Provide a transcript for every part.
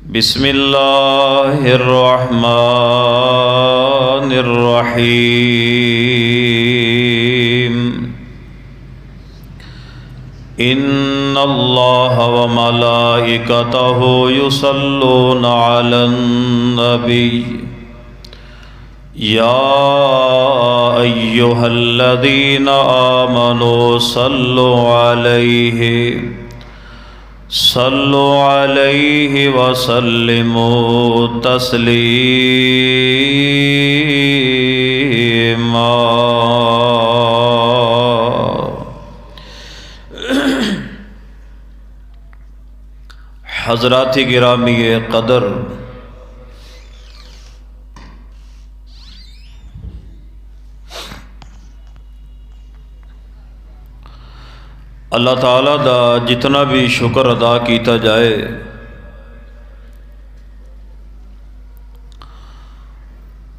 बिस्मिल्लाहिर्रहमानिर्रहीम। इन्नल्लाह व मलाइकतहु युसल्लूना अलन नबी या अय्युहल्लज़ीना आमनू सल्लु अलैहि वसल्लिमू तस्लीमा। हज़रात गिरामी क़दर, अल्लाह ताला दा जितना भी शुक्र अदा किया जाए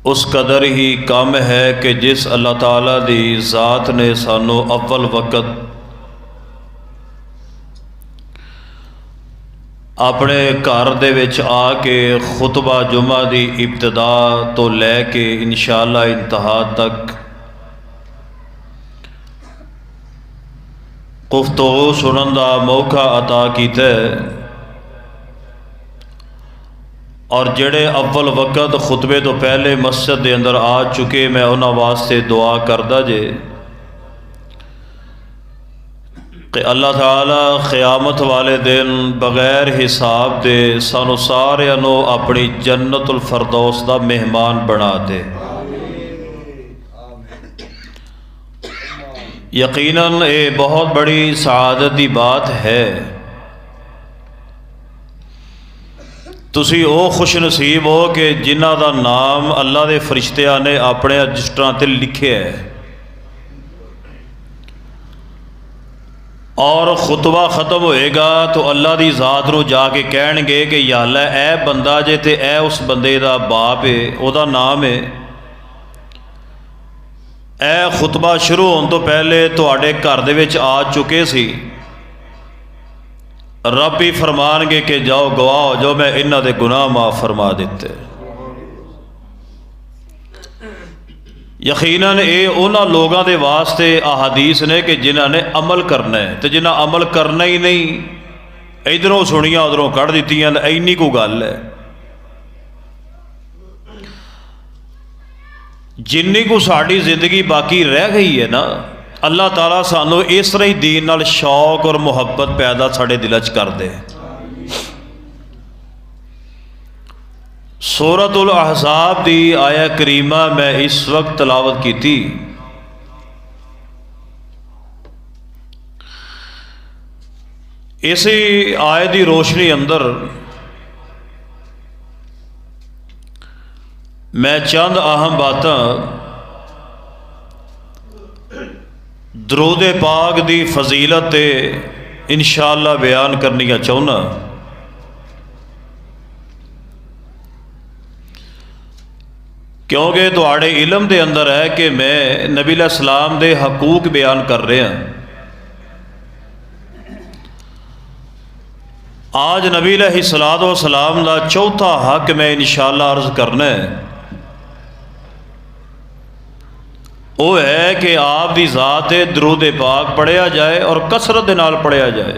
उस कदर ही कम है कि जिस अल्लाह ताला दी ज़ात ने सानू अव्वल वक़्त अपने घर दे विच आके खुतबा जुमा दी इब्तिदा तो लैके इंशाअल्लाह इंतहा तक गुफ्तगू सुनन का मौका अता किया और जेड़े अव्वल वक़्त खुतबे तो पहले मस्जिद के अंदर आ चुके, मैं उन्होंने वास्ते दुआ करदा जे कि अल्लाह ताला क़यामत वाले दिन बगैर हिसाब दे सानू सारियां नू अपनी जन्नतुल फरदौस दा मेहमान बना दे। यकीनन ये बहुत बड़ी सआदत की बात है। तुसी ओ खुश नसीब हो कि जिन्हां दा नाम अल्लाह के फरिश्तियां ने अपने रजिस्टरां ते लिखे है और खुतबा ख़त्म होएगा तो अल्लाह की ज़ात नू जाके कहणगे कि या अल्लाह ए बंदा जे ते ए उस बंदे दा बाप है, ओदा नाम है। ए खुतबा शुरू होने तो पहले तुहाडे घर दे विच आ चुके सी, रब ही फरमानगे कि जाओ गवाह हो जाओ, मैं इन्हां दे गुनाह माफ़ फरमा दिते। यकीनन ये उन्हां लोगों के वास्ते अहादीस ने कि जिन्हां ने अमल करना है, तो जिन्हां अमल करना ही नहीं, इधरों सुनिया उधरों कढ़ दित्तियां, इन्नी को गल है। जिन्नी को साड़ी जिंदगी बाकी रह गई है ना, अल्लाह ताला सानू इस तरह ही दीन नाल शौक और मुहब्बत पैदा साढ़े दिल च कर दे। सूरतुल अहज़ाब दी आया करीमा मैं इस वक्त तलावत की थी। इसी आयत की रोशनी अंदर मैं चंद अहम बातां दरूद पाक दी फजीलत इंशाअल्लाह बयान करनिया चाहना। क्योंकि तुहाडे इलम दे अंदर है कि मैं नबी अलैहिस्सलाम दे हकूक बयान कर रहा। आज नबी अलैहिस्सलाम दा चौथा हक मैं इंशाअल्लाह अर्ज करना है। वो है कि आप दी ज़ात दरूद पाक पढ़िया जाए और कसरत दे नाल पढ़िया जाए।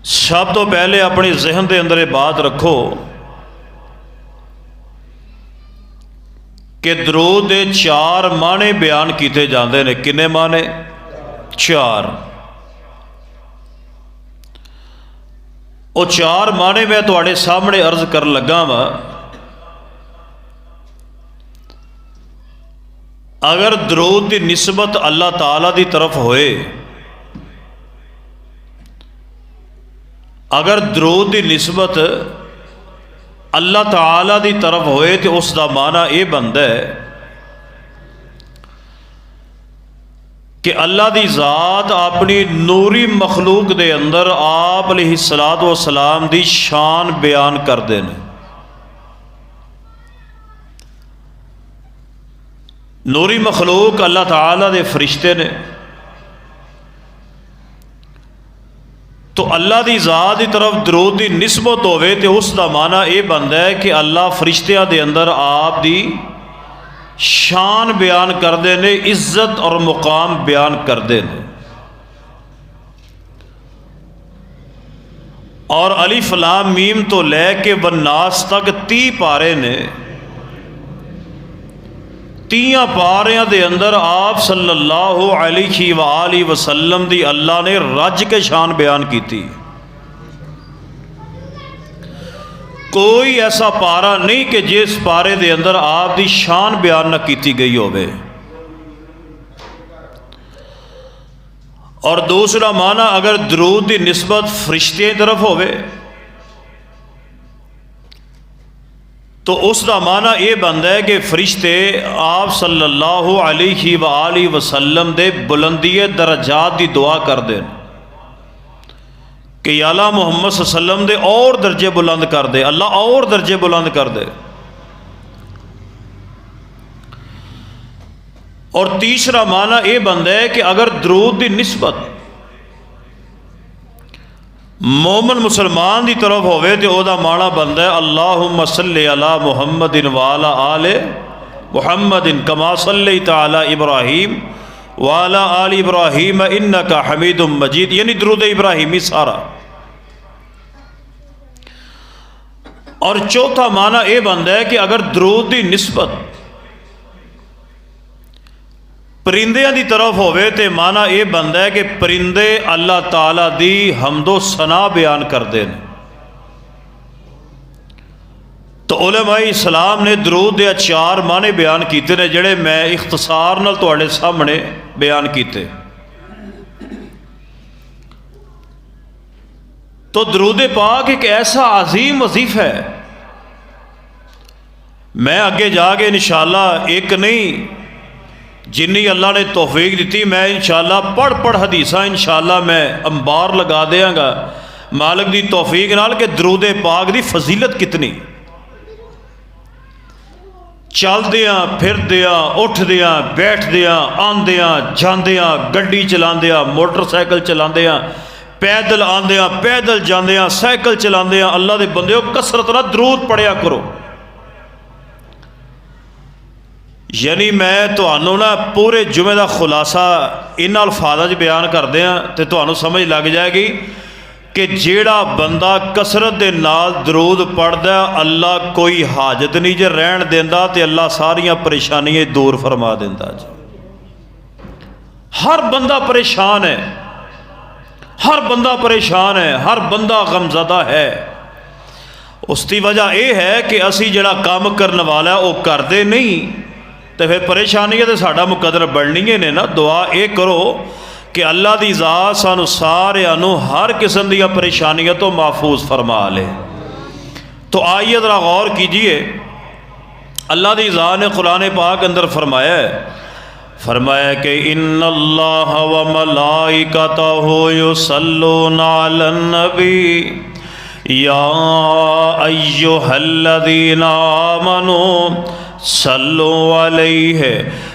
सब तो पहले अपनी जहन के अंदर ये बात रखो कि दरूद के चार माने बयान किए जाते हैं। किन्ने माने? चार। वो चार माने मैं तुहाडे सामने अर्ज कर लगा वा। अगर दरूद की निस्बत अल्लाह ताला की तरफ होए, अगर दरूद की निस्बत अल्लाह ताला की तरफ होए तो उसका माना यह बनता है कि अल्लाह की ज़ात अपनी नूरी मखलूक दे अंदर आप अलैहिस्सलातु वस्सलाम की शान बयान करते हैं। नूरी मखलूक अल्लाह ताला दे फरिश्ते ने। तो अल्लाह की ज़ात की तरफ दरूद की निस्बत होवे तो उसका माना यह बनता है कि अल्लाह फरिश्तियां दे अंदर आप दी शान बयान करते हैं, इज्जत और मुकाम बयान करते हैं। और अलिफ लाम मीम तो लैके वन्नास तक 30 पारे ने। 30 पारियां दे अंदर आप सल्लल्लाहु अलैहि वसल्लम दी अल्लाह ने रज के शान बयान की। कोई ऐसा पारा नहीं कि जिस पारे दे अंदर आप दी शान बयान न की गई होवे। और दूसरा माना अगर दरूद की निस्बत फरिश्ते की तरफ होवे तो उसका माना यह बनता है कि फरिश्ते आप सल्लल्लाहु अलैहि वसल्लम दे बुलंदी दरजात की दुआ करते हैं कि अल्लाह मुहम्मद सल्लल्लाहु अलैहि वसल्लम दे और दर्जे बुलंद कर दे, अल्लाह और दर्जे बुलंद कर दे। और तीसरा माना यह बनता है कि अगर दरूद की निस्बत मोमन मुसलमान की तरफ होवे तो वह माना बनता है अल्लाहुम्मा सल्लि अला मुहम्मदिन वाला आले मुहम्मदिन कमा सल्लैता अला इब्राहीम वाला आल इब्राहीम इन्नका हमीदुम मजीद, यानी दरूद इब्राहीमी सारा। और चौथा माना यह बनता है कि अगर दरूद की निस्बत परिंदियां की तरफ होवे तो माना यह बनता है कि परिंदे अल्लाह ताला दी हमदो सना बयान करते हैं। तो उलमाए इस्लाम ने दरूद के 4 माने बयान किए हैं जिहड़े मैं इख्तसार नाल तुहाडे सामने बयान किए। तो दरूद पाक एक ऐसा अजीम वजीफा है, मैं अगे जाके इंशाअल्लाह एक नहीं जिन्नी अल्लाह ने तौफीक दी मैं इंशाअल्लाह पढ़ हदीसा इंशाअल्लाह मैं अंबार लगा देंगा मालिक की तौफीक नाल कि दरूद पाक की फजीलत कितनी। चलदियाँ फिरदियाँ उठदियाँ बैठदियाँ आंदियाँ जांदियाँ गड्डी चलांदियाँ मोटरसाइकिल चलांदियाँ पैदल आंदियाँ पैदल जांदियाँ साइकिल चलांदियाँ अल्लाह दे बंदे कसरत नाल दरूद पढ़िया करो। यानी मैं तुहानू ना पूरे जुमे का खुलासा इन्हां अल्फाज़ां च बयान करदे हां ते तुहानू समझ लग जाएगी कि जेड़ा बंदा कसरत दे नाल दरूद पढ़दा अल्लाह कोई हाजत नहीं जे रहन देंदा ते अल्लाह सारियां परेशानियां दूर फरमा देंदा जी। हर बंदा परेशान है, हर बंदा परेशान है, हर बंदा गमज़दा है। उसकी वजह यह है कि असी जिहड़ा काम करने वाला है वह करते नहीं तो फिर परेशानियां तो साडा मुकदर बननी ने ना। दुआ ये करो कि अल्लाह की ज़ात सानू सारियां हर किस्म दी परेशानियों तो महफूज फरमा ले। तो आइए ज़रा गौर कीजिए, अल्लाह की ज़ात ने कुरान पाक अंदर फरमाया कि इन्नल्लाह व मलाइकतहु युसल्लूना अलन नबी या अय्युहल्लज़ीना आमनू सल्लु अलैहि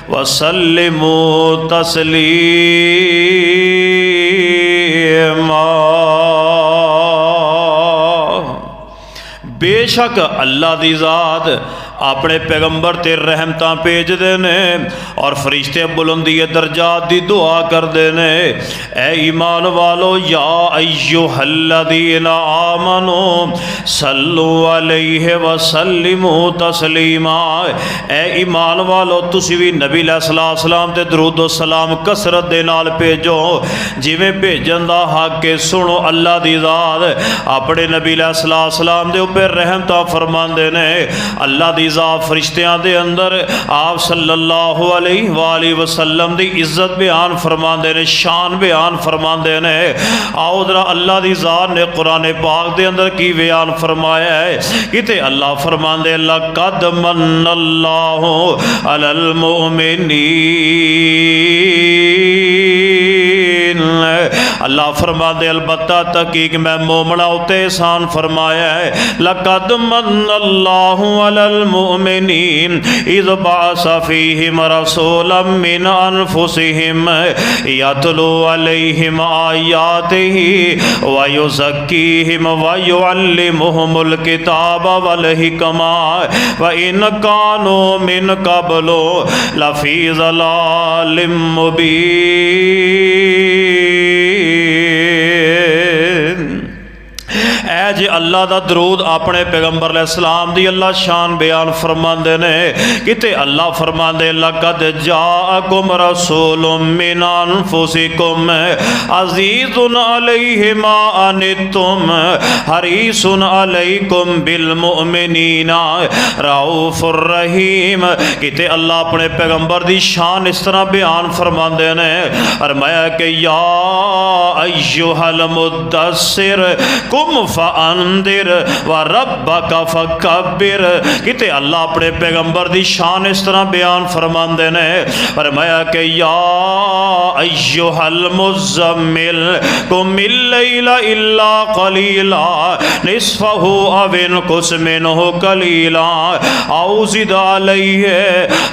वसल्लिमू तस्लीमा। बेशक अल्लाह दी ज़ात अपने पैगंबर ते रहमतां भेजदे ने और फरिश्ते बुलंदी दरजात दी दुआ करदे ने। ए ईमान वालो या अय्युहल्लज़ीना आमनू सल्लु अलैहि वसल्लिमू तस्लीमा। ए ईमान वालो तुसी भी नबी अलैहिस्सलाम ते दरूद सलाम कसरत दे नाल भेजो जिवें भेजन दा हक के। सुनो अल्लाह दी ज़ात अपने नबी अलैहिस्सलाम दे उपर रहमतां फरमांदे ने। अल्लाह दी ज़ात फरिश्तियां दे अंदर आप सल्लल्लाहु अलैहि वसल्लम दी इज्जत बयान फरमांदे ने, शान बयान फरमांदे ने। आओ जरा अल्लाह दी ज़ात ने कुरान पाक दे अंदर की बयान फरमाया है। इते अल्लाह फरमांदे लक़द मन्नल्लाहु अलल मुमिनीन मुमिन। अल्लाह फरमाते अलबत्ता तहकीक मैं मोमना उते एहसान फरमाया है। लक़द मन्नल्लाहु अलल मुमिनीन इज़ बअसा फ़ीहिम रसूलन मिन अनफुसिहिम यतलू अलैहिम आयातिही व युज़क्कीहिम व युअल्लिमुहुमुल किताब वल हिकमा व इन कानू मिन क़ब्लु लफ़ी ज़लालिम मुबीन। ऐ जे अल्लाह दा दरूद अपने पैगंबर अलैहिस्सलाम दी अल्लाह शान बयान फरमांदे ने। किते अल्लाह फरमांदे लक़द जाअकुम रसूलुम मिन अनफुसिकुम अज़ीज़ुन अलैहि मा अनित्तुम हरीसुन अलैकुम बिल मुमिनीना रऊफुर रहीम। किते अल्लाह अपने पैगंबर दी शान इस तरह बयान फरमांदे ने। फरमाया कि या अय्युहल मुद्दस्सिर कुम फ़अंदिर व रब्बका फ़कब्बिर। किते अल्लाह अपने पैगंबर दी शान इस तरह बयान फरमांदे ने। फरमाया कि या अय्युहल मुज़्ज़म्मिल कुमिल लैला इल्ला क़लीला निस्फ़हु अव इनक़ुस मिन्हु क़लीला औ ज़िद अलैहि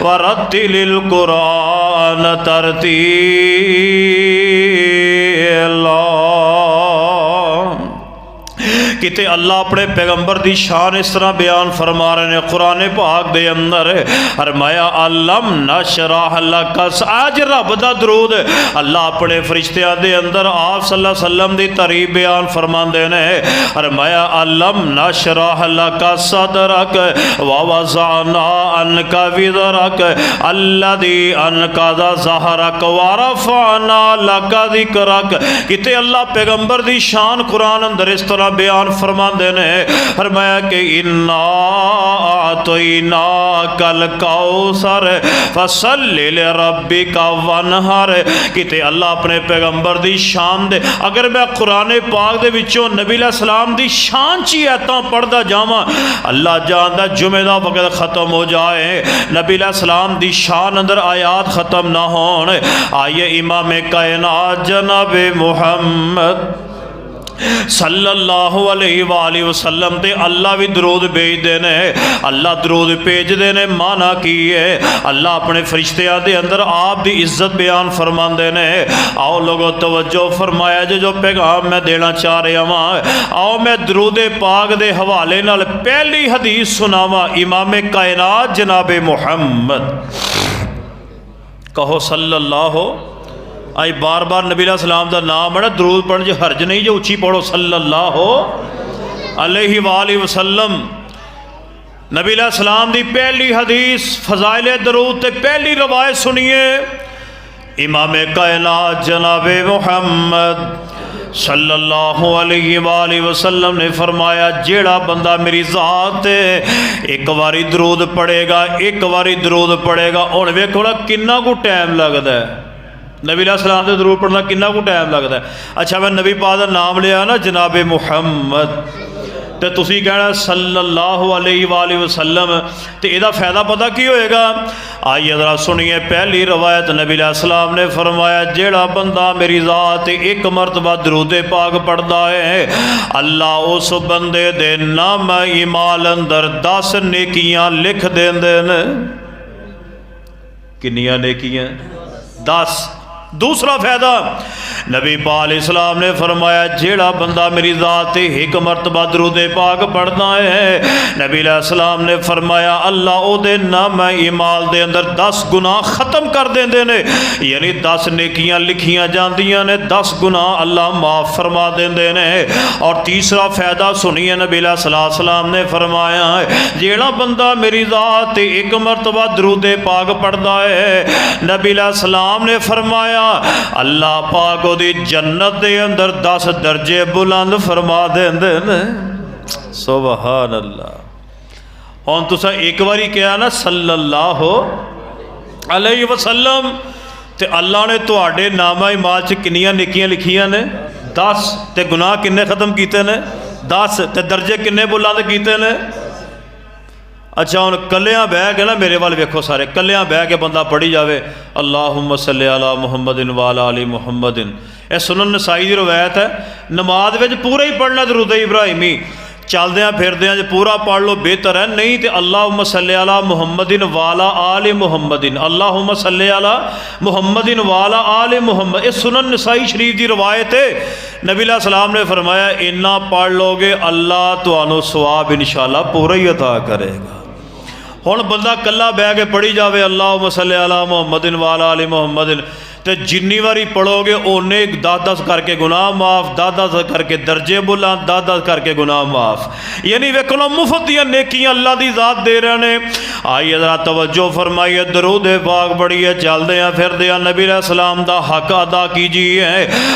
व रत्तिलिल क़ुरआन तरतीला। किते अल्लाह अपने पैगंबर दी शान इस तरह बयान फरमा रहे हैं कुरान पाक दे अंदर। फरमाया अलम नशरह लक। आज रब दा दरूद अल्लाह अपने फरिश्तियां दे अंदर आप सल्लल्लाहु अलैहि वसल्लम दी तारीफ बयान फरमांदे ने। फरमाया अलम नशरह लक सदरक व वज़अना अनका विज़रक अल्लज़ी अनक़ज़ ज़हरक व रफ़अना लक ज़िक्रक। किते अल्लाह पैगंबर दी शान कुरान अंदर इस तरह बयान फरमांदे ने। फरमाया कि इन्ना आतैना कल कौसर फसल्लि लिरब्बिका वनहर। किते अल्लाह अपने पैगंबर दी शान दे अगर मैं कुरान पाक दे विचों नबी अलैहि सलाम दी शान ची आयतां पढ़दा जावां अल्लाह जानदा जुमे दा वक्त खत्म हो जाए नबी अलैहि सलाम दी शान अंदर आयात खत्म ना होण। आइए इमाम कायनात जनाब मुहम्मद सल्लल्लाहु अलैहि वसल्लम ते अल्लाह भी दरूद भेजदे ने। अल्लाह दरूद भेजदे ने माना की है अल्लाह अपने फरिश्तियां दे अंदर आप दी इज्जत बयान फरमांदे ने। आओ लोगों तवज्जो फरमाया जो पैगाम मैं देना चाह रहा वां। आओ मैं दरूद पाक दे हवाले नाल पहली हदीस सुनावा इमाम कायनात जनाब मुहम्मद कहो सल्लल्लाहु। आज बार बार नबी अलैहि सलाम दा नाम है ना दरूद पढ़ने जो हर्ज नहीं जो उच्ची पढ़ो सल्लल्लाहु अलैहि वसल्लम। नबी अलैहि सलाम दी पहली हदीस फज़ाइल दरूद ते पहली रवायत सुनिए इमाम कायनात जनाब मुहम्मद सल्लल्लाहु अलैहि वसल्लम ने फरमाया जेड़ा बंदा मेरी ज़ात एक बारी दरूद पढ़ेगा एक बारी दरूद पढ़ेगा। हुण वेखो ना किन्ना कु टाइम लगदा है नबी अलैहि सलाम दे दरूद पढ़ना किन्ना कु टाइम लगता है। अच्छा मैं नबी पाक दा नाम लिया ना जनाब मुहम्मद तो तुसी कहना सल्लल्लाहु अलैहि वसल्लम तो यदा फायदा पता की होएगा। आइए जरा सुनिए पहली रवायत नबी अलैहि सलाम ने फरमाया जेड़ा बंदा मेरी ज़ात एक मरतबा दरूद पाक पढ़ता है अल्लाह उस बंदे दे नाम ईमाल अंदर 10 नेकियां लिख देंदे ने। किन्नियां नेकियां 10। दूसरा फायदा नबी पाक अलैहिस्सलाम ने फरमाया जेड़ा बंदा मेरी ज़ात एक मरतबा दरूद पाक पढ़ता है नबी अलैहिस्सलाम ने फरमाया अल्लाह ओदे नाम ईमाल दे अंदर 10 गुनाह ख़त्म कर देंदे ने। यानी 10 नेकियां लिखियां जांदियां ने 10 गुनाह अल्लाह माफ़ फरमा देंदे ने। और तीसरा फायदा सुनिए नबी अलैहिस्सलाम ने फरमाया जेड़ा बंदा मेरी ज़ात एक मरतबा दरूद पाक पढ़ता है नबी अलैहिस्सलाम ने फरमाया अल्लाह पाक ओदी जन्नत दे अंदर 10 दर्जे बुलंद फरमा देंदे ने। सुभान अल्लाह। हुण तुसां एक बारी कहा ना सल्लल्लाहु अलैहि वसल्लम ते अल्लाह ने तुहाडे नामा ईमाल च किन्नियां नेकियां लिखियां ने 10 ते गुनाह किन्ने खत्म कीते ने 10 ते दर्जे किन्ने बुलंद कीते ने। अच्छा हुण कलियां बह के ना मेरे वाल वेखो सारे कलियां बह के बंदा पढ़ी जावे अल्लाहुम्मा सल्ली अला मुहम्मदिन व अला आलि मुहम्मदिन यह सुनन नसाई की रवायत है। नमाज में पूरा ही पढ़ना दरूद इब्राहिमी, चलद्या फिरद्या जो पूरा पढ़ लो बेहतर है, नहीं तो अल्लाहुम्मा सल्ली अला मुहम्मदिन वाला आले मुहम्मदिन, अल्लाहुम्मा सल्ली अला मुहम्मदिन वाला आले मुहम्मद। ये सुनन नसाई शरीफ की रवायत है। नबी सलाम ने फरमाया इन्ना पढ़ लोगे अल्लाह तुहानू सवाब इंशाअल्लाह पूरा ही अता करेगा। हुण बंदा कल्ला बह के पढ़ी जाए अल्लाहुम्मा सल्ली अला मुहम्मदिन वाला आले मुहम्मदिन, तो जिन्नी बारी पढ़ोगे ओने 10-10 करके गुनाह माफ़, 10-10 करके दर्जे बुला, 10-10 करके गुनाह माफ़। यानी वेखो ना मुफ्त दियां नेकियां अल्लाह दी ज़ात दे रहे ने। आइए ज़रा तवज्जो फरमाइए, दरूद पाक पढ़िए, चलदे फिरदे नबी सलाम दा हक अदा कीजिए।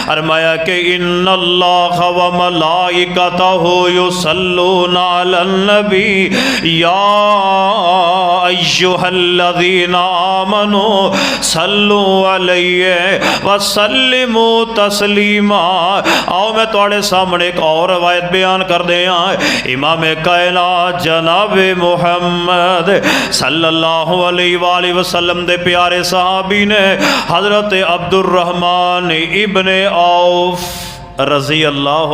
फरमाया कि इन्नल्लाह व मलाइकतहु युसल्लूना अलन नबी या अय्युहल्लज़ीना आमनू सल्लू अलैहि वसल्लिमू तस्लीमा। आओ मैं तुहाडे सामने एक और रवायत बयान कर दिया। इमाम कायनात जनाब मुहम्मद सल्लल्लाहु अलैहि वसल्लम दे प्यारे सहाबी ने हजरत अब्दुर्रहमान इब्ने औफ रजी अल्लाह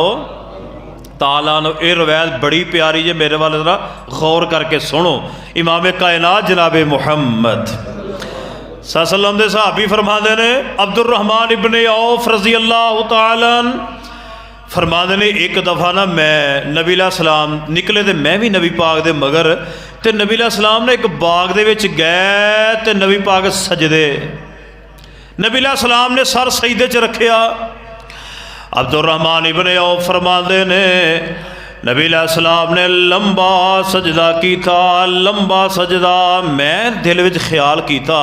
ताला ये रवायत बड़ी प्यारी है, मेरे वाले जरा गौर करके सुनो। इमाम कायनात जनाब मुहम्मद सल्लल्लाहु अलैहि वसल्लम सहाबी फरमाते ने, अब्दुर्रहमान इब्ने औफ रजी अल्लाह तआला फरमाते ने, एक दफ़ा ना मैं नबी सलाम निकले तो मैं भी नबी पाक दे मगर, तो नबी सलाम ने एक बाग दे विच गए तो नबी पाक सजदे, नबी सलाम ने सर सजदे च रखिया। अब्दुर्रहमान इब्ने औफ फरमाते ने नबी सलाम ने लंबा सजदा किया, लंबा सजदा। मैं दिल विच ख्याल किया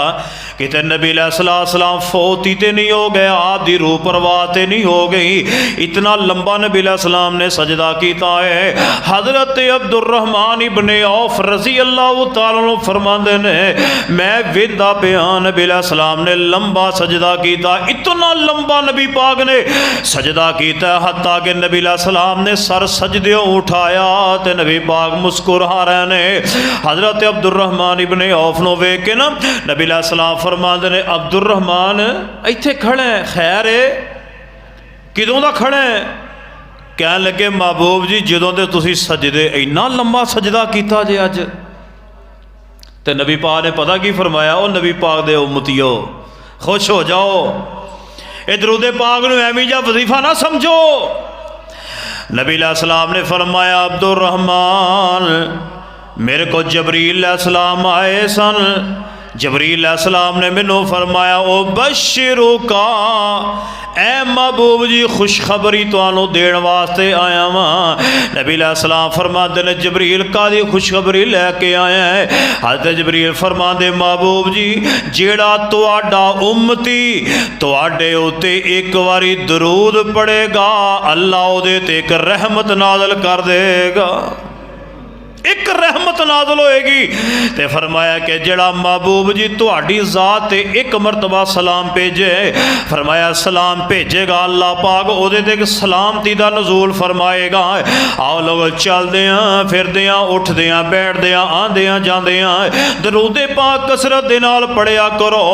कि नबी सलाम फौती तो नहीं हो गया, आदि रूह परवाह तो नहीं हो गई, इतना लंबा नबी सलाम ने सजदा किया है। हजरत अब्दुर्रहमान इब्ने औफ रजी अल्लाह तआला फरमाते ने, मैं वेंदा पिया नबी सलाम ने लंबा सजदा किया, इतना लंबा नबी पाक ने सजदा किया हत्ता कि नबी सलाम ने सर सजदे उठाया तो नबी पाक मुस्कुरा रहे ने। हजरत अब्दुर्रहमान इब्ने औफ नो वेख के ना नबी सलाम फरमाते ने, अब्दुर्रहमान इत्थे खड़े खैर है, किदों दा खड़े? कह लगे महबूब जी जदों दे तुसी सजदे इन्ना लंबा सजदा कीता जे अज। ते नबी पाक ने पता की फरमाया, ओ नबी पाक दे उम्मतियो खुश हो जाओ, ए दरूद पाक नूं एवें जा वजीफा ना समझो। नबी सलाम ने फरमाया, अब्दुर्रहमान मेरे को जबरील सलाम आए सन, जबरील सलाम ने मैनू फरमाया, ओ बशिरू का ए महबूब जी खुशखबरी तुहानू देण वास्ते आया वां। नबी सलाम फरमाते ने, जबरील कादी खुशखबरी लैके आया है? हज़रत जबरील फरमाते, महबूब जी जेड़ा तुहाडा उम्मती तुहाडे उत्ते एक बारी दरूद पढ़ेगा अल्लाह उहदे ते एक रहमत नाज़िल कर देगा, एक रहमत नाज़िल होएगी। ते फरमाया कि जेड़ा महबूब जी तुहाडी ज़ात ते एक मरतबा सलाम भेजे, फरमाया सलाम भेजेगा अल्लाह पाक उहदे ते एक सलामती दा नज़ूल फरमाएगा। आओ लोग चलदे फिरदे उठदे बैठदे आंदे जांदे दरूद पाक कसरत दे नाल पढ़िया करो।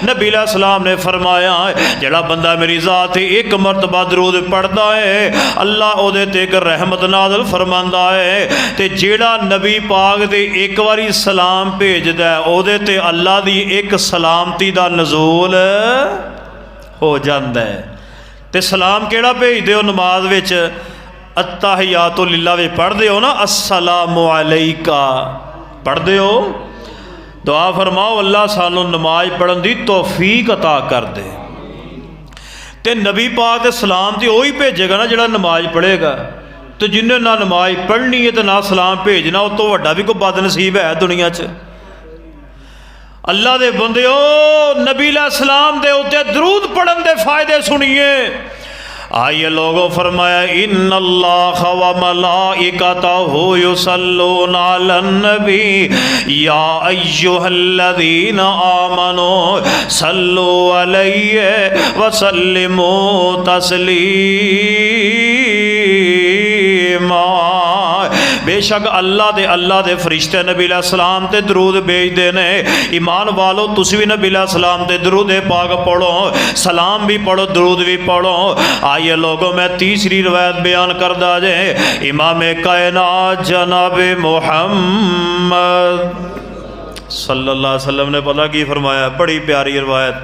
नबी सलाम ने फरमाया, जेड़ा बंदा मेरी ज़ात ते एक मरतबा दरूद पढ़दा है अल्लाह उहदे ते एक रहमत नाज़िल फरमांदा है, ते जेड़ा नबी पाक दे एक बारी सलाम भेजदा ओहदे ते अल्लाह दी एक सलामती दा नज़ूल हो जांदा है। ते सलाम केड़ा भेजदे हो नमाज विच? अत्तहियातु लिल्लाह विच पढ़दे हो ना, अस्सलामु अलैका पढ़दे हो, दुआ फरमाओ अल्लाह सानू नमाज पढ़न दी तौफीक अता कर दे। ते नबी पाक दे सलाम ते वही भेजेगा ना जेड़ा नमाज पढ़ेगा। तो जिन्हें ना नमाज पढ़नी है तो ना सलाम भेजना, उस तो वड्डा भी कोई बदनसीब है दुनिया च। अल्लाह दे बंदे ओ नबी सलाम दे उत्ते दरूद पढ़न दे फायदे सुनिए। आइए लोगों फरमाया, इन्नल्लाह व मलाइकतहु युसल्लूना अलन नबी या अय्युहल्लज़ीना आमनू सल्लू अलैहि व सल्लिमू तस्लीमा। बेशक अल्लाह दे फरिश्ते नबी अलैहिस्सलाम ते दरूद भेजते ने। ईमान वालो तुसी भी नबी अलैहिस्सलाम ते दरूद पाक पढ़ो, सलाम भी पढ़ो, दरूद भी पढ़ो। आइए लोगों मैं तीसरी रवायत बयान करदा जे। इमाम कायनात जनाब मुहम्मद सल्लल्लाहु अलैहि वसल्लम ने पता की फरमाया, बड़ी प्यारी रवायत।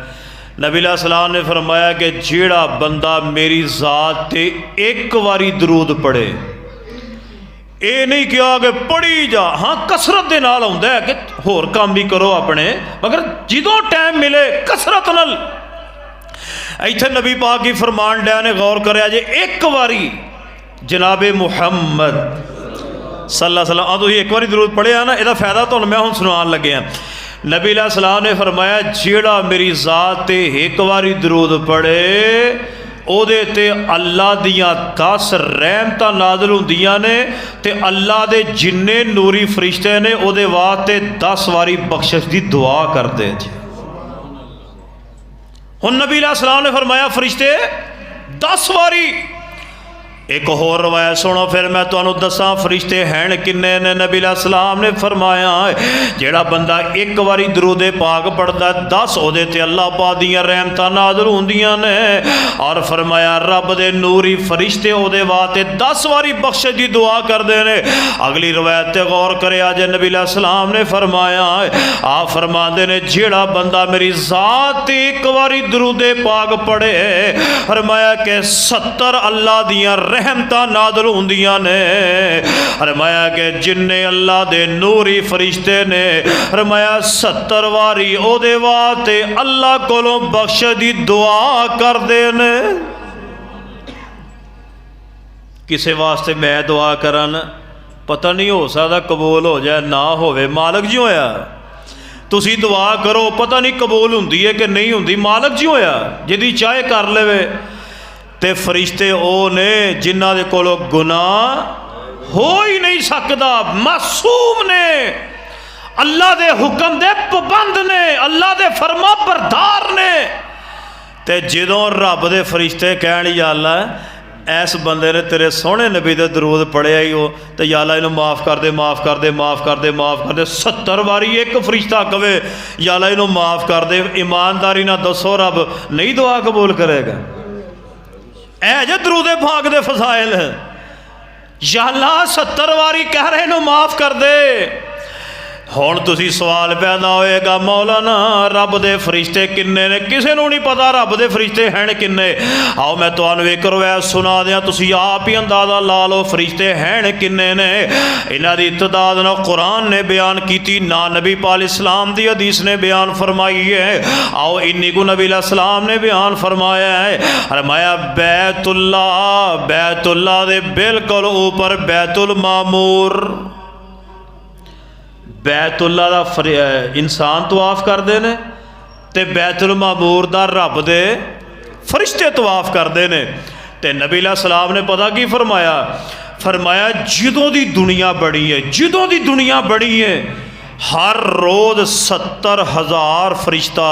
नबी अलैहिस्सलाम ने फरमाया कि जेड़ा बंदा मेरी ज़ात ते एक बारी दरूद पढ़े, ये नहीं कहा कि पढ़ी जा, हाँ कसरत दे नाल आउंदा है कि होर काम भी करो अपने, मगर जिदों टाइम मिले कसरत नाल। इत्थे नबी पाक की फरमान डया ने गौर करया जे एक बारी जनाबे मुहम्मद सल्लल्लाहु अलैहि वसल्लम तुसीं एक बारी दरूद पढ़िया ना, इहदा फायदा तुहानूं मैं हुण सुनाउण लग्या। नबी अलैहिस्सलाम ने फरमाया जेड़ा मेरी ज़ात ते एक बारी दरूद पढ़े ओदे ते अल्लाह दियां 10 रहमतां नाज़िल हुंदियां ने ते अल्लाह दे जिन्ने नूरी फरिश्ते ने ओदे वास्ते 10 वारी बख्शिश दी दुआ करदे। हुण नबी अलैहिस्सलाम ने फरमाया फरिश्ते 10 वारी। एक होर रवायत सुनो फिर मैं तुहानूं दसां फरिश्ते हैं किन्ने ने। नबी अलैहिस्सलाम ने फरमाया जेड़ा बंदा एक बारी दरूद पाक पढ़दा 10 ओदे ते अल्लाह पाक दियां रहमतां नाज़िल हुंदियां ने। और फरमाया रब दे नूरी फरिश्ते ओदे वास्ते 10 वारी बख्शिश दी दुआ करदे ने। अगली रवायत ते गौर करिया जे नबी अलैहिस्सलाम ने फरमाया आप फरमांदे ने जेड़ा बंदा मेरी ज़ात ते एक बारी दरूद पाक पढ़े, फरमाया कि 70 अल्लाह दियां रहमतां नाज़िल हुंदियां ने। फरमाया कि जिन्ने अल्लाह दे नूरी फरिश्ते ने फरमाया 70 वारी ओदे वास्ते अल्लाह कोलों बख्शिश दी दुआ करदे ने। किसे वास्ते मैं दुआ करन पता नहीं, हो सकदा कबूल हो जाए ना होवे, मालिक जी होया। तुसी दुआ करो पता नहीं कबूल हुंदी है कि नहीं हुंदी, मालिक जी होया जिहदी चाहे कर लेवे। ते फरिश्ते ओ ने जिन्हां दे कोलों गुनाह हो ही नहीं सकदा, मासूम ने, अल्लाह दे हुक्म दे पाबंद ने, अल्लाह दे फरमा बरदार ने। ते जदों रब दे फरिश्ते कहण या अल्लाह ऐस बंदे ने तेरे सोहने नबी दे दरूद पढ़िया ही हो तो या अल्लाह इन्हूं माफ़ कर दे, माफ़ कर दे, माफ़ कर दे, माफ़ कर दे। 70 वारी एक फरिश्ता कवे या अल्लाह इन्हूं माफ़ कर दे, ईमानदारी ना दसो रब नहीं दुआ कबूल करेगा। ऐ जे दरूद पाक दे फसाइल या अल्लाह 70 वारी कह रहे इन्हूं माफ़ कर दे। हुण तुसी सवाल पैदा होएगा मौलाना रब दे फरिश्ते किन्ने ने? किसे नूं नहीं पता रब दे फरिश्ते हैं किन्ने। आओ मैं तुहानूं एक रवायत सुना दियां, तुसी आप ही अंदाज़ा ला लो फरिश्ते हैं किन्ने ने। इन्हां दी इत्तदाद ना कुरान ने बयान की ना नबी पाक इस्लाम दी हदीस ने बयान फरमाई है। आओ इन्नी को नबी इस्लाम ने बयान फरमाया है। फरमाया बैतुल्लाह दे बिल्कुल ऊपर बैतुल मामूर, बैतुल्ला दा इंसान तवाफ करते हैं तो बैतुल मामूर दा रब दे फरिश्ते तवाफ करते हैं। तो नबी अलैहिस्सलाम ने पता की फरमाया, फरमाया जदों दी दुनिया बड़ी है, जदों दी दुनिया बड़ी है हर रोज़ 70,000 फरिश्ता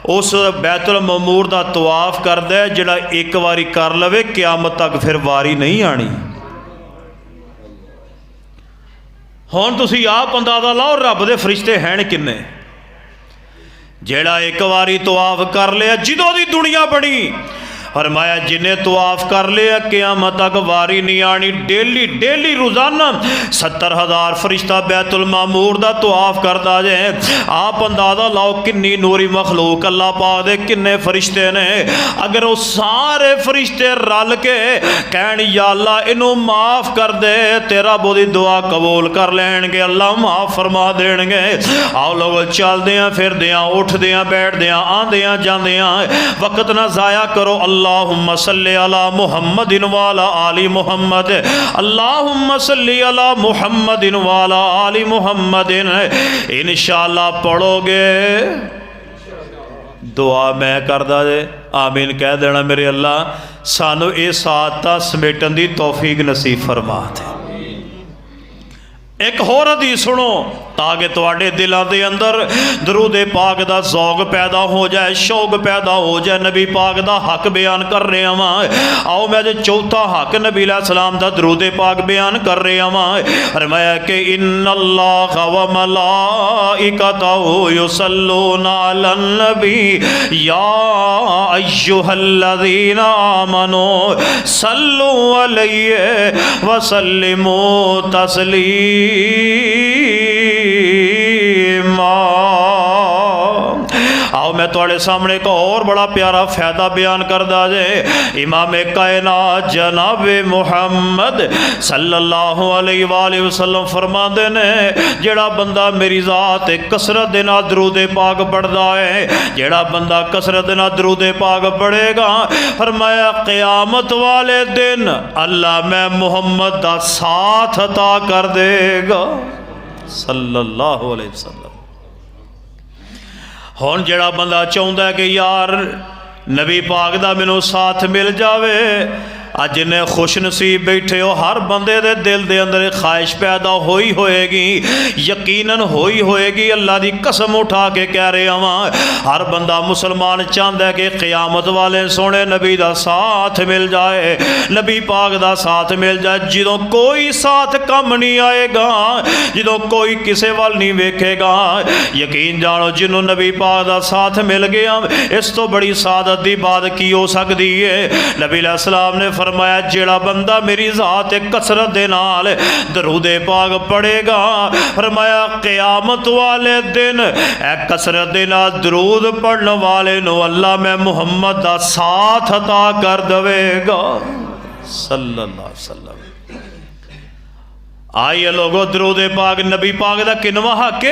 उस बैतुल मामूर दा तवाफ करदा है। जिहड़ा एक बारी कर लवे क़यामत तक फिर वारी नहीं आनी। हुण तुसी आप अंदाज़ा लाओ रब दे फरिश्ते हैं किन्ने। जेड़ा एक बारी तवाफ कर लिया जिदों दी दुनिया बनी, फरमाया जिन्हें तवाफ कर लिया क़यामत तक वारी नहीं आनी। डेली डेली रोज़ाना 70,000 फरिश्ता बैतुल मामूर दा तवाफ करदा जे। आप अंदाज़ा लाओ किन्नी नूरी मखलूक अल्लाह पाक दे किन्ने फरिश्ते ने। अगर वो सारे फरिश्ते रल के कहण या अल्लाह इनू माफ़ कर दे, तेरा बोदी दुआ कबूल कर लैणगे, अल्लाह माफ़ फरमा देणगे। आओ लोग चलदियां फिरदियां उठदियां बैठदियां आंदियां जांदियां वक्त ना ज़ाया करो। अल्लाहुम्मा सल्ली अला मुहम्मदिन वाला आली मुहम्मद, अल्लाहुम्मा सल्ली अला मुहम्मदिन वाला आली मुहम्मदिन। इंशाअल्लाह पढ़ोगे दुआ मैं करदा जे आमीन कह देना। मेरे अल्लाह सानू ये साता समेटन दी तौफीक नसीब फरमा दे। एक होर हदीस सुनो ताकि तुहाडे दिलों के अंदर दरूदे पाक का ज़ौक पैदा हो जाए, शौक पैदा हो जाए। नबी पाक का हक बयान कर रहा वां। आओ मैं जो चौथा हक नबी अलैहिस्सलाम दा दरूदे पाक बयान कर रहा वां। फरमाया कि इन्नल्लाह व मलाइकतहु युसल्लूना अलन नबी या अय्युहल्लज़ीना आमनू सल्लु अलैहि व सल्लिमू तस्लीमा। आओ मैं थोड़े सामने एक और बड़ा प्यारा फायदा बयान करदा जे। इमाम कायनात जनाब मुहम्मद सल्लल्लाहु अलैहि वसल्लम फरमाते ने जेड़ा बंदा मेरी ज़ात कसरत दे नाल दरूदे पाक पढ़दा है, जेड़ा बंदा कसरत दे नाल दरूदे पाक पढ़ेगा, फरमाया क़यामत वाले दिन अल्लाह मैं मुहम्मद दा साथ अता कर देगा सल्लल्लाहु अलैहि वसल्लम। हुण जेड़ा बंदा चाहुंदा है कि यार नबी पाक दा मैनू साथ मिल जावे, अज जिन्हें खुश नसीब बैठे हो हर बंदे दे दिल दे अंदर ख्वाहिश पैदा होई होएगी, यकीनन होई होएगी। अल्लाह दी कसम उठा के कह रहा वां, हर बंदा मुसलमान चाहता है कि क़यामत वाले सोने नबी दा साथ मिल जाए, नबी पाक दा साथ मिल जाए। जदों कोई साथ कम नहीं आएगा, जदों कोई किसे वाल नहीं वेखेगा, यकीन जानो जिन्हों नबी पाक दा साथ मिल गया इस तो बड़ी सादत दी बात की हो सकती है। नबी अलैहिस्सलाम ने फरमाया जेड़ा बंदा मेरी ज़ात कसरत दे नाल दरूदे पाक पढ़ेगा, फरमाया क़यामत वाले दिन ए कसरत दे नाल दरूद पढ़ने वाले नो अल्लाह मैं मुहम्मद दा साथ अता कर देवेगा सल्लल्लाहु अलैहि वसल्लम। आइए लोगो दरूदे पाक नबी पाक दा किनवा हक है?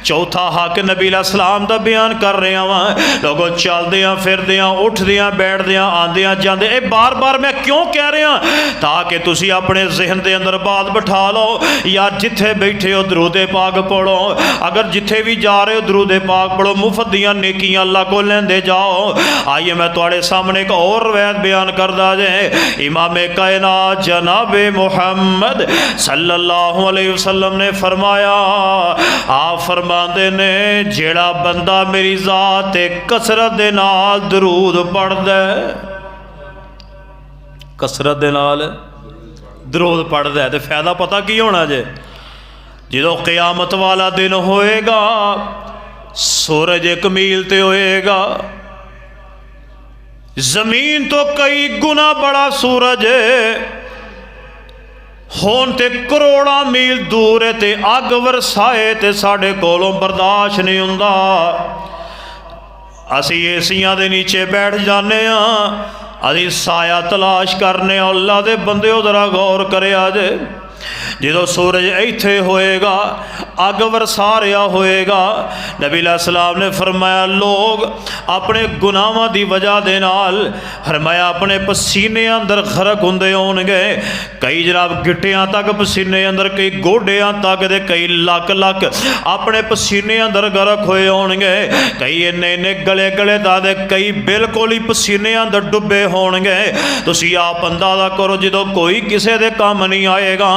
चौथा हक नबी अलैहिस्सलाम दा बयान कर रहा वां। लोगो चलदियां फिरदियां उठदियां बैठदियां आंदियां जांदे ए बार बार मैं क्यों कह रहा ताकि तुसी अपने जहन दे अंदर बात बिठा लो यार जिथे बैठे हो दरूदे पाक पढ़ो, अगर जिथे भी जा रहे हो दरूदे पाक पढ़ो, मुफ्त दियां नेकियां अल्लाह को लेंदे जाओ। आइए मैं तुहाडे सामने एक और रवायत बयान करदा जे। इमाम कायनात जनाब मुहम्मद सल्लल्लाहु अलैहि वसल्लम ने फरमाया, आप फरमाते ने जेड़ा बंदा मेरी ज़ात कसरत दे नाल दरूद पढ़दा है, कसरत दे नाल दरूद पढ़दा है तो फायदा पता की होना जे? जो क़यामत वाला दिन होएगा सूरज एक मील ते होएगा, जमीन तो कई गुना बड़ा सूरज है, होन ते करोड़ा मील दूर है ते अग वरसाए ते साढ़े कोलों बर्दाश्त नहीं हुंदा। असी एसियां दे नीचे बैठ जाने असी साया तलाश करने। अल्लाह दे बंदे जरा गौर करे जे जो सूरज इत्थे होएगा अग वरसा रहा होएगा, नबी अलैहिस्सलाम ने फरमाया लोग अपने गुनाहां दी वजह दे नाल फरमाया अपने पसीने अंदर खरक हुंदे होणगे। कई जनाब गिट्टियां तक पसीने अंदर, कई गोडियां तक दे, कई लक लक अपने पसीने अंदर गरक होए होणगे। कई इन्ने इन्ने गले गले दा दे, कई बिल्कुल ही पसीने अंदर डुबे होणगे। तुसीं आप अंदाज़ा करो जो कोई किसी दे काम नहीं आएगा,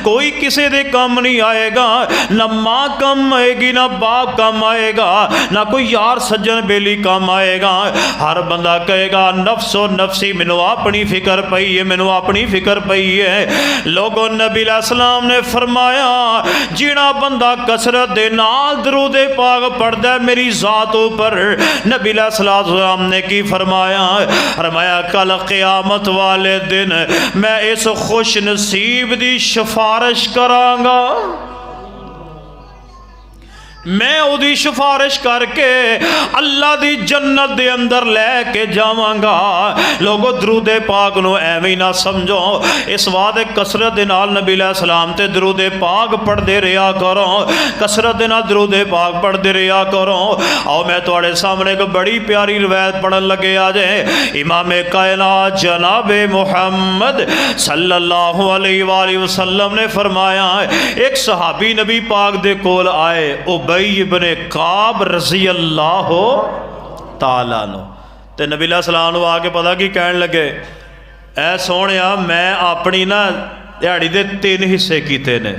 कोई किसी दे काम नहीं आएगा, ना माँ कम आएगी ना बाप कम आएगा, ना कोई यार सज्जन बेली कम आएगा। हर बंदा कहेगा नफ्सो नफसी, मैनू अपनी फिक्र पई है, मैनू अपनी फिक्र पई है। लोगों नबी अलैहिस्सलाम ने फरमाया जिहड़ा बंदा कसरत दे नाल दरूदे पाक पढ़दा मेरी ज़ात ऊपर, नबी अलैहिस्सलाम ने की फरमाया? फरमाया कल क़यामत वाले दिन मैं इस खुश नसीब दी सिफारिश करांगा, मैं उदी सिफारिश करके अल्लाह दी जन्नत दे अंदर लैके जावांगा। लोगो दरूदे पाक नू एवें ना समझो, इस वादे कसरत दे नाल नबी अलैहिस्सलाम ते दरूदे पाक पढ़दे रहा करो, कसरत दे नाल दरूदे पाक पढ़दे रहा करो। आओ मैं तुहाडे सामने एक बड़ी प्यारी रवायत पढ़न लगे आजे। इमाम कायनात जनाब मुहम्मद सल्लल्लाहु अलैहि वसल्लम ने फरमाया एक सहाबी नबी पाक दे कोल आए, इब्ने काब रज़ी अल्लाह ताला नो, ते नबी अलैहिस्सलाम आके पता की कहन लगे, ऐ सोहणिया मैं अपनी ना दिहाड़ी दे 3 हिस्से कीते ने,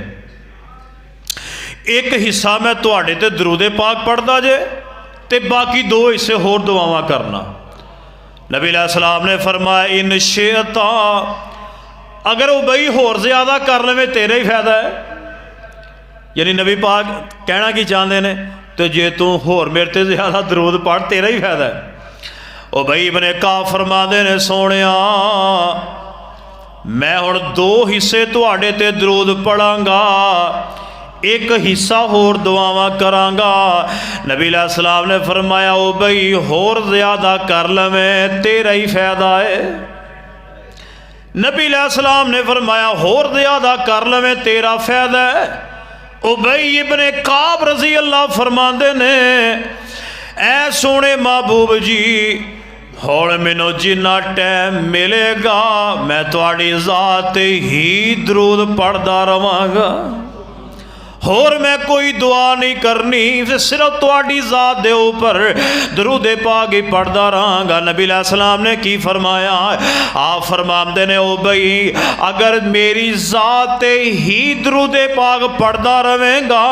एक हिस्सा मैं तुहाडे ते दरूदे पाक पढ़दा जे ते बाकी 2 हिस्से होर दुआवां करना। नबी अलैहिस्सलाम ने फरमाया इन शेता, अगर वो बई होर ज़्यादा कर लवे तेरा ही फायदा है। यानी नबी पाक कहना की चाहते ने, तो जे तू होर मेरे ते ज़्यादा दरूद पढ़ तेरा ही फायदा है। वो बई इब्ने काब फरमाते ने सोनिया मैं हुण 2 हिस्से तुहाडे ते दरूद पढ़ांगा, एक हिस्सा होर दुआवां करांगा। नबी अलैहिस्सलाम ने फरमाया ओ बई होर ज़्यादा कर लवें तेरा ही फायदा है। नबी अलैहिस्सलाम ने फरमाया होर ज़्यादा कर लवें तेरा फायदा है। उबई इब्ने काब रज़ी अल्लाह फरमाते ने ऐ सोने महबूब जी हुण मैनू जिन्ना टाइम मिलेगा मैं तुहाडी ज़ात ही दरूद पढ़दा रवांगा, होर मैं कोई दुआ नहीं करनी, सिर्फ तुहाडी ज़ात दे ऊपर दरूद पाक ही पढ़दा रहांगा। नबी अलैहिस्सलाम ने की फरमाया, आप फरमाते ने ओ बई अगर मेरी ज़ात ही दरूद पाक पढ़दा रहेगा,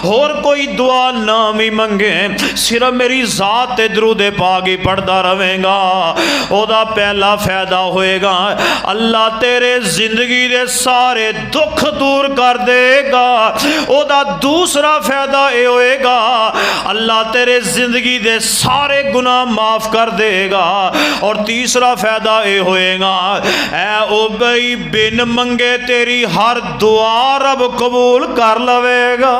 होर कोई दुआ ना भी मंगे, सिर्फ मेरी ज़ात ते दरूद पाक ही पढ़दा रहेगा, ओदा पहला फायदा होएगा अल्लाह तेरे जिंदगी दे सारे दुख दूर कर देगा। ओदा दूसरा फायदा यह होएगा अल्लाह तेरे जिंदगी दे सारे गुनाह माफ कर देगा। और तीसरा फायदा यह होएगा ऐ ओ बई बिन मंगे तेरी हर दुआ रब कबूल कर लवेगा।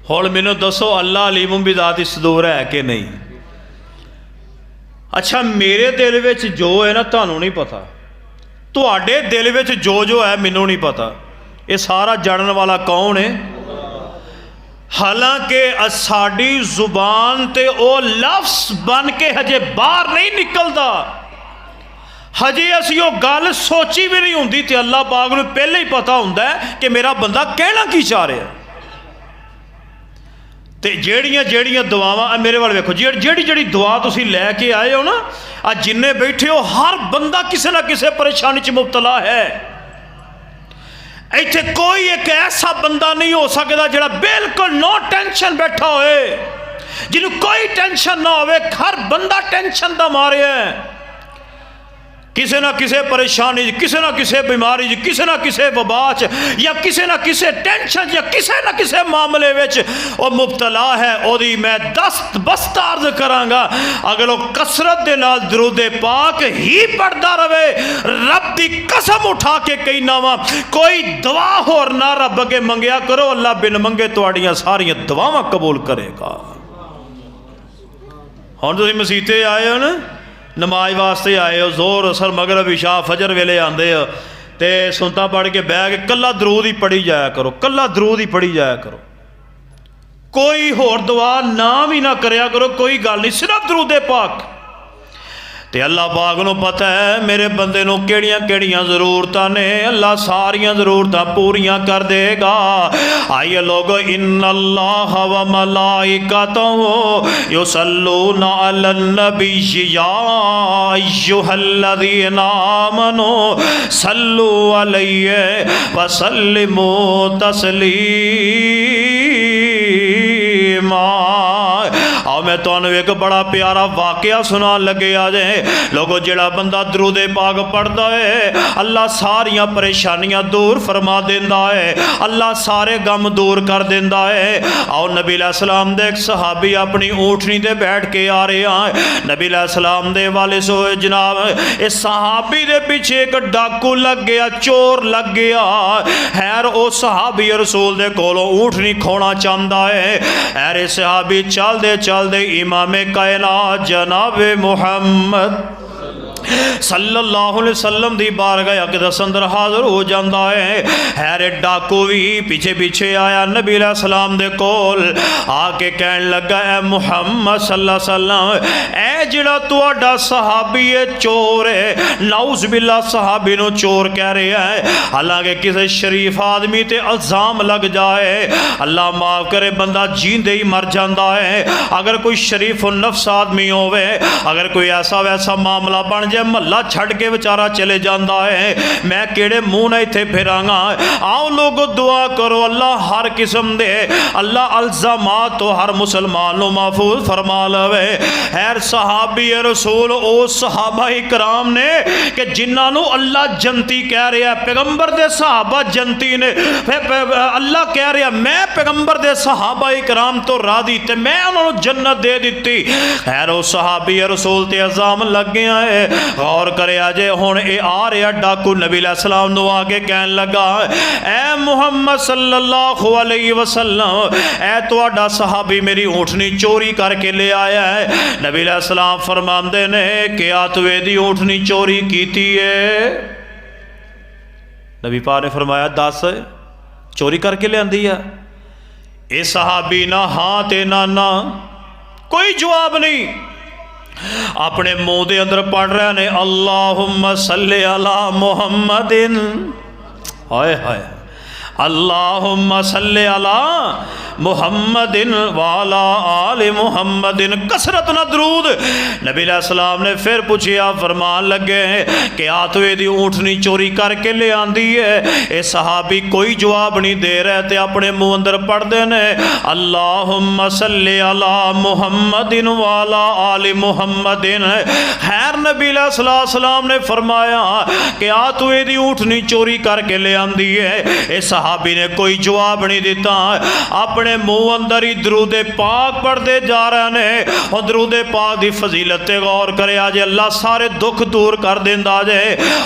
हुण मैनू दसो अल्लाह अलीमुम बिज़ाति सदूर है कि नहीं? अच्छा मेरे दिल विच जो है ना तुहानू नहीं पता, तुहाडे दिल विच जो है मैनू नहीं पता। ये सारा जानन वाला कौन है? हालांकि साडी जुबान ते ओ लफ्ज़ बन के हजे बाहर नहीं निकलता, हजे असी वो गल सोची भी नहीं होंदी, ते अल्लाह पाक नूं पहले ही पता हुंदा है कि मेरा बंदा कहना की चाह रहा। ते जेड़ियां जेड़ियां दुआवां मेरे वाल वेखो, जेड़ी जेड़ी दुआ तुसीं लैके आए हो ना, अज जिन्ने बैठे हो हर बंदा किसी ना किसी परेशानी च मुबतला है। इत्थे कोई एक ऐसा बंदा नहीं हो सकता जिहड़ा बिल्कुल नो टेंशन बैठा होए, जिन्हों कोई टेंशन ना होवे। हर बंदा टेंशन दा मारे है, किसी ना किसी परेशानी, किसी ना किसी बीमारी, किसी ना किसी वबा च, या किसी ना किसी टेंशन या किसी ना किसी मामले विच वो मुबतला है। ओदी मैं दस्त बस्त अर्ज करांगा अगर वो कसरत दे नाल दरूद पाक ही पढ़दा रहे, रब दी कसम उठा के कहना वा कोई दुआ होर ना रब अगे मंगया करो, अल्लाह बिन मंगे तुहाड़ियां सारियां दुआवां कबूल करेगा। हुण तुसीं मसीते आए हो ना, नमाज वास्ते आए हो, जोर असर मगरब इशा फजर वेले आंदे हो, ते सुनता पढ़ के बह के कला दरूद ही पढ़ी जाया करो, कला दरूद ही पढ़ी जाया करो, कोई होर दुआ ना भी ना करया करो, कोई गल नहीं, सिर्फ दरूद पाक। ते अल्लाह पाक नूं पता है मेरे बंदे नूं केड़ियां केड़ियां ज़रूरतां ने, अल्लाह सारियां ज़रूरतां पूरियां कर देगा। आइए लोगो इन्नल्लाह व मलाइकतहु युसल्लूना अलन नबी या अय्युहल्लज़ीना आमनू सल्लू अलैहि व सल्लिमू तस्लीमा। आओ मैं तुहानू एक बड़ा प्यारा वाकया सुना लगे आ जाए लोगो। जेड़ा बंदा दरूद पाक पढ़दा है अल्लाह सारियां परेशानियां दूर फरमा देंदा है, अल्लाह सारे गम दूर कर देंदा है। आओ नबी अलैहिस्सलाम दे एक सहाबी अपनी ऊँटनी ते बैठ के आ रहे हैं, नबी अलैहिस्सलाम दे वाले सोए जनाब इस सहाबी दे पीछे एक डाकू लग गया, चोर लग गया। हैर ओ सहाबी रसूल दे कोलों ऊँटनी खोना चाहता है। हैर सहाबी चलदे चलदे इमामे कायनात जनाब मुहम्मद सल्लल्लाहु अलैहि वसल्लम दी बारगाह अक़दस अंदर हाज़र हो जाता है। हैरे डाकू भी पीछे पीछे आया नबी अलैहिस्सलाम दे कोल आके कहन लगा ए मुहम्मद सल्लल्लाहु अलैहि वसल्लम ए जिहड़ा तुहाडा सहाबी है चोर है, नाउज़ बिल्लाह सहाबी नूं चोर कह रहा है, हालांकि किसी शरीफ आदमी ते इल्ज़ाम लग जाए अल्लाह माफ़ करे बंदा जींदे ही मर जाता है। अगर कोई शरीफ नफ्स आदमी होवे, अगर कोई ऐसा वैसा मामला बन जे महला छड़ के बेचारा चले जाता है, मैं किहड़े मूँह नाल इत्थे फिरांगा। आओ लोगो दुआ करो अल्लाह हर किस्म दे अल्लाह अल्जामात तो हर मुसलमान को महफूज फरमा लवे। खैर सहाबी रसूल ओ सहाबा इकराम ने कि जिन्होंने अल्लाह जनती कह रहा, पैगंबर दे सहाबा जनती ने, अल्लाह कह रहा मैं पैगंबर दे सहाबा इकराम तो राजी ते मैं उन्होंने जन्नत दे दी। खैर वो सहाबी रसूल ते इल्जाम लग गया है। गौर करे जे हुण ये आ रहा डाकू नबी अलैहिस्सलाम नूं आके कहन लगा, ए मुहम्मद सल्लल्लाहु अलैहि वसल्लम, ए तुहाडा सहाबी मेरी ऊँटनी चोरी करके ले आया है। नबी अलैहिस्सलाम फरमांदे ने कि आ तू इहदी ऊँटनी चोरी कीती है? नबी पाक ने फरमाया दस चोरी करके लियांदी है? ये सहाबी ना हाँ ते ना ना, कोई जवाब नहीं, अपने मुंह के अंदर पढ़ रहे ने अल्लाहुम्मा सल्ली अला मुहम्मदिन, हाय हाय अल्लाहुम्मा सल्ली अला मुहम्मदिन वाला आले मुहम्मदिन, कसरत न दरूद। नबी अलैहिस्सलाम ने फिर पूछा, फरमान लगे कि आ तो यदि ऊँटनी चोरी करके ले आंदी है। ये सहाबी कोई जवाब नहीं दे रहे थे, अपने मुँह अंदर पढ़ते ने अल्लाहुम्मा सल्ली अला मुहम्मदिन वाला आले मुहम्मदिन। खैर नबी अलैहिस्सलाम ने फरमाया कि आ तो यदि ऊँटनी चोरी करके ले आंदी है। ये सहाबी ने कोई जवाब नहीं दिता, अपने मुंह अंदर ही दरूद पाक पढ़ते जा रहे ने। और दरूद पाक की फजीलत गौर करे जे अल्लाह सारे दुख दूर कर देंदा जे।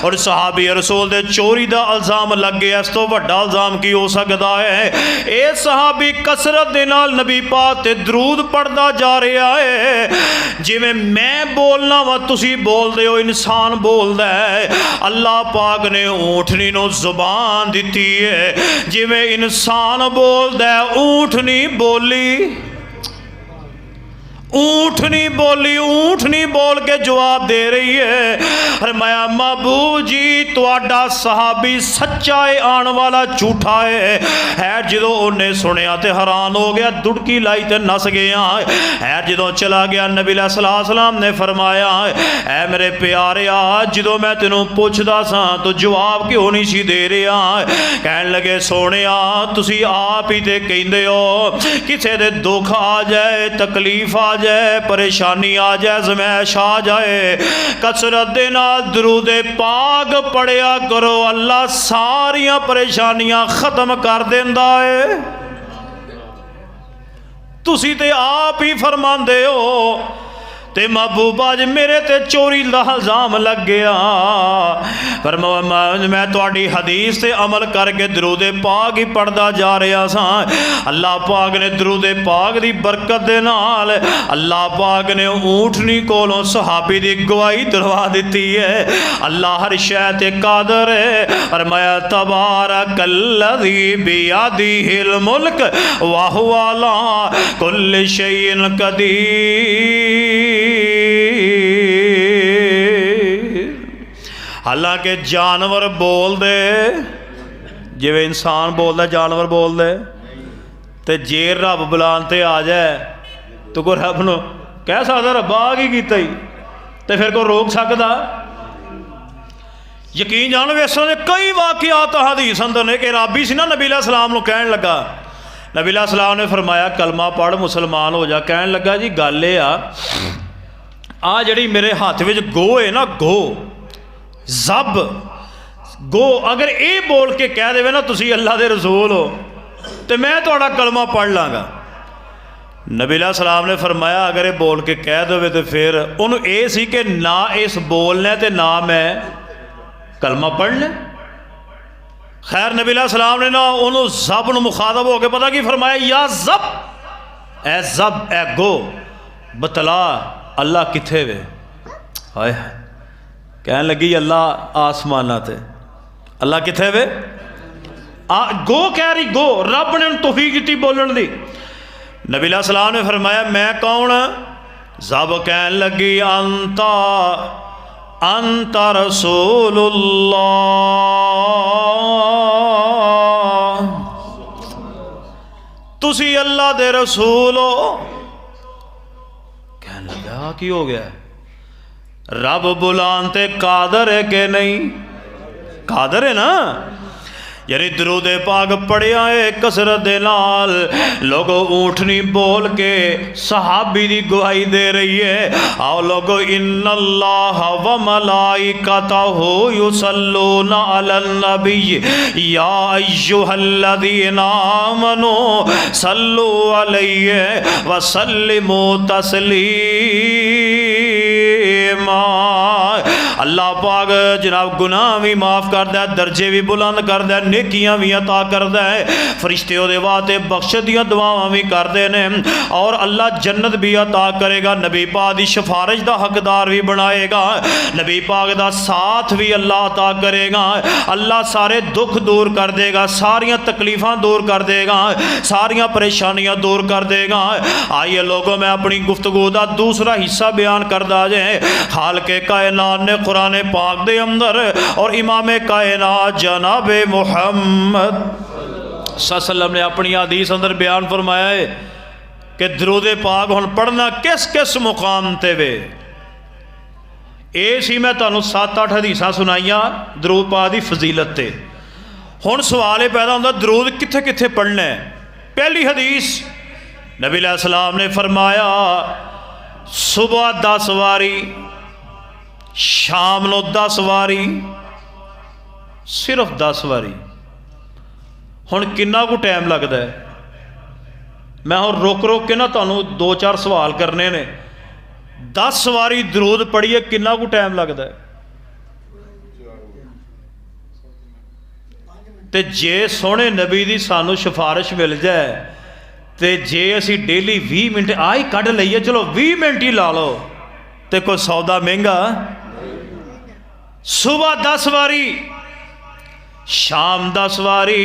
और सहाबी रसूल दे चोरी का इल्जाम लग गया, इस तो वड्डा इल्जाम की हो सकता है। ये सहाबी कसरत दे नाल नबी पाक ते दरूद पढ़ता जा रहा है। जिवें मैं बोलना वा तुसी बोलदे हो, इंसान बोलदा है। अल्लाह पाक ने ऊँटनी नूं जुबान दिती है, जिवें इंसान बोलदा है ऊँटनी बोली। ऊँटनी बोली, ऊँटनी बोल के जवाब दे रही है। फरमाया महबूब जी तुहाडा सहाबी सच्चा है, आने वाला झूठा है। जो उन्हें सुनिया तो हैरान हो गया, दुड़की लाई तो नस गया है। जो चला गया नबी अलैहिस्सलाम ने फरमाया, ऐ मेरे प्यारे जो मैं तेनों पूछदा सा तो जवाब क्यों नहीं सी दे रहा? कहन लगे सोने तुसी आप ही तो कहंदे हो, किसी दे दुख आ जाए, तकलीफ आ जाए, परेशानी आ जाए, ज़मैश आ जाए, कसरत दे नाल दरूद पाक पढ़िया करो, अल्लाह सारियां परेशानियां खत्म कर देंदा है। तुसी ते आप ही फरमांदे हो ते महबूबा ज मेरे ते चोरी का इल्जाम लग गया। पर मैं तुहाडी हदीस से अमल करके दरूद पाक ही पढ़ता जा रहा सा। अल्लाह पाक ने दरूद पाक की बरकत दे नाल अल्लाह पाक ने ऊँटनी कोलों सहाबी की गवाही दिलवा दी है। अल्लाह हर शै ते कादर है। और मैं तबारकल्लज़ी बियदिहिल मुल्क व हुवा अला कुल्लि शैइन कदीर। हालांकि जानवर बोल दे, जिवें इंसान बोलता जानवर बोल दे, तो जे रब बुलान ते आ जाए तो कोई रब नूं कह सकदा रब्बा आ की कीता ही, तो फिर कोई रोक सकदा? यकीन जानो इस तरह के कई वाकियात हदीस अंदर ने कि रब ही सी ना नबी अलैहिस्सलाम नूं कहण लगा। नबी अलैहिस्सलाम ने फरमाया कलमा पढ़ मुसलमान हो जा। कहन लगा जी गल ये आ जड़ी मेरे हाथ में गो है ना, गो जब गो अगर ये बोल के कह दे ना तुसी अल्लाह दे रसूल हो तो मैं थोड़ा कलमा पढ़ लाँगा। नबी अलैहिस्सलाम ने फरमाया अगर ये बोल के कह दे तो फिर उन्होंने ये सी कि ना इस बोलने तो ना मैं कलमा पढ़ना। खैर नबी अलैहिस्सलाम ने ना उन्होंने जब न मुखातब होकर पता की फरमाया, या जब ए जब ए गो बतला अल्लाह किथे वे। हाय कहन लगी अल्लाह आसमाना ते। अल्लाह किथे वे? गो कह रही, गो रब ने तौफीक दी बोलने दी। नबी अलैहिस्सलाम ने फरमाया मैं कौन? जब कहन लगी अंता अंता रसूलुल्लाह, तुसी अल्लाह दे रसूल हो। कहन लगा की हो गया? रब बुलान ते कादर है कि नहीं? कादर है ना। यानी दरूद पाक पढ़िया है कसरत दे नाल, लोगो ऊँटनी बोल के सहाबी दी गवाही दे रही है। आओ लोगो, इन्नल्लाह व मलाइकतहु युसल्लूना अलन नबी या अय्युहल्लज़ीना आमनू सल्लू अलैहि व सल्लिमू तस्लीमा। अल्लाह पाक जनाब गुनाह भी माफ़ करदा है, दर्जे भी बुलंद करदा है, नेकियां भी अता करदा है, फरिश्ते उहदे वास्ते बख्श दियां दुआवां भी करदे ने, और अल्लाह जन्नत भी अता करेगा। नबी पाक दी सिफारिश दा हकदार भी बनाएगा, नबी पाक दा साथ भी अल्लाह अता करेगा। अल्लाह सारे दुख दूर कर देगा, सारियां तकलीफ़ां दूर कर देगा, सारियां परेशानियां दूर कर देगा। आइए लोगों, मैं अपनी गुफ्तगू का दूसरा हिस्सा बयान करदा जे। खालिक़े कायनात ने कुरान पाक दे अंदर और इमाम कायनात जनाब मुहम्मद सल्लल्लाहु ने अपनी हदीस अंदर बयान फरमाया है कि दरूद पाक हुण पढ़ना किस किस मुकाम ते वे। ये सी मैं तुहानूं 7-8 हदीसां सुनाइयां दरूद पाक दी फजीलत ते। हुण सवाल ये पैदा होंदा, दरूद कित्थे कित्थे पढ़ना है? पहली हदीस नबी अलैहिस्सलाम ने फरमाया सुबह 10 वारी, शाम नो 10 वारी, सिर्फ 10 वारी। हुण किन्ना कु टाइम लगता है? मैं हुण रोक रोक के ना तुहानूं 2-4 सवाल करने ने। 10 वारी दरूद पढ़िए, किन्ना कु टाइम लगता है? ते जे सोहणे नबी दी सानू सिफारिश मिल जाए, तो जे असी डेली 20 मिनट आ ही कढ़ लईए, चलो 20 मिनट ही ला लो, तो कोई सौदा महंगा। सुबह 10 वारी, शाम 10 वारी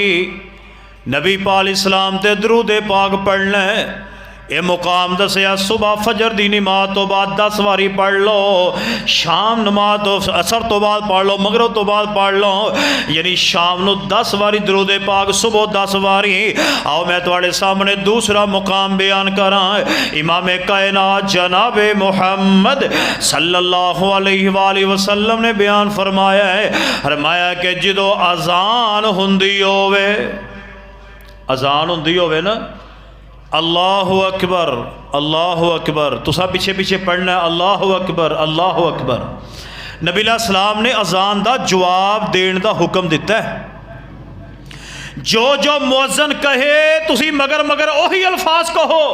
नबी पाक इस्लाम ते दरूद पाक पढ़ना है। ये मुकाम दसिया, सुबह फजर दी नमाज तो बाद 10 वारी पढ़ लो, शाम नमाज तो असर तो बाद पढ़ लो, मगरब तो बाद पढ़ लो, यानी शाम नू 10 वारी दरूद पाक, सुबह 10 वारी। आओ मैं तुहाडे सामने दूसरा मुकाम बयान करा। इमाम कायनात जनाब मुहम्मद सल्लल्लाहु अलैहि वसल्लम ने बयान फरमाया है, फरमाया कि जदों अजान हुंदी होवे, अजान हुंदी होवे ना, अल्लाहु अकबर अल्लाहु अकबर, तुसा पीछे पीछे पढ़ना है अल्लाहु अकबर अल्लाहु अकबर। नबी सलाम ने अजान का जवाब देने का हुक्म दिता है। जो जो मुअज्जिन कहे तुसी मगर मगर ओही अल्फाज कहो।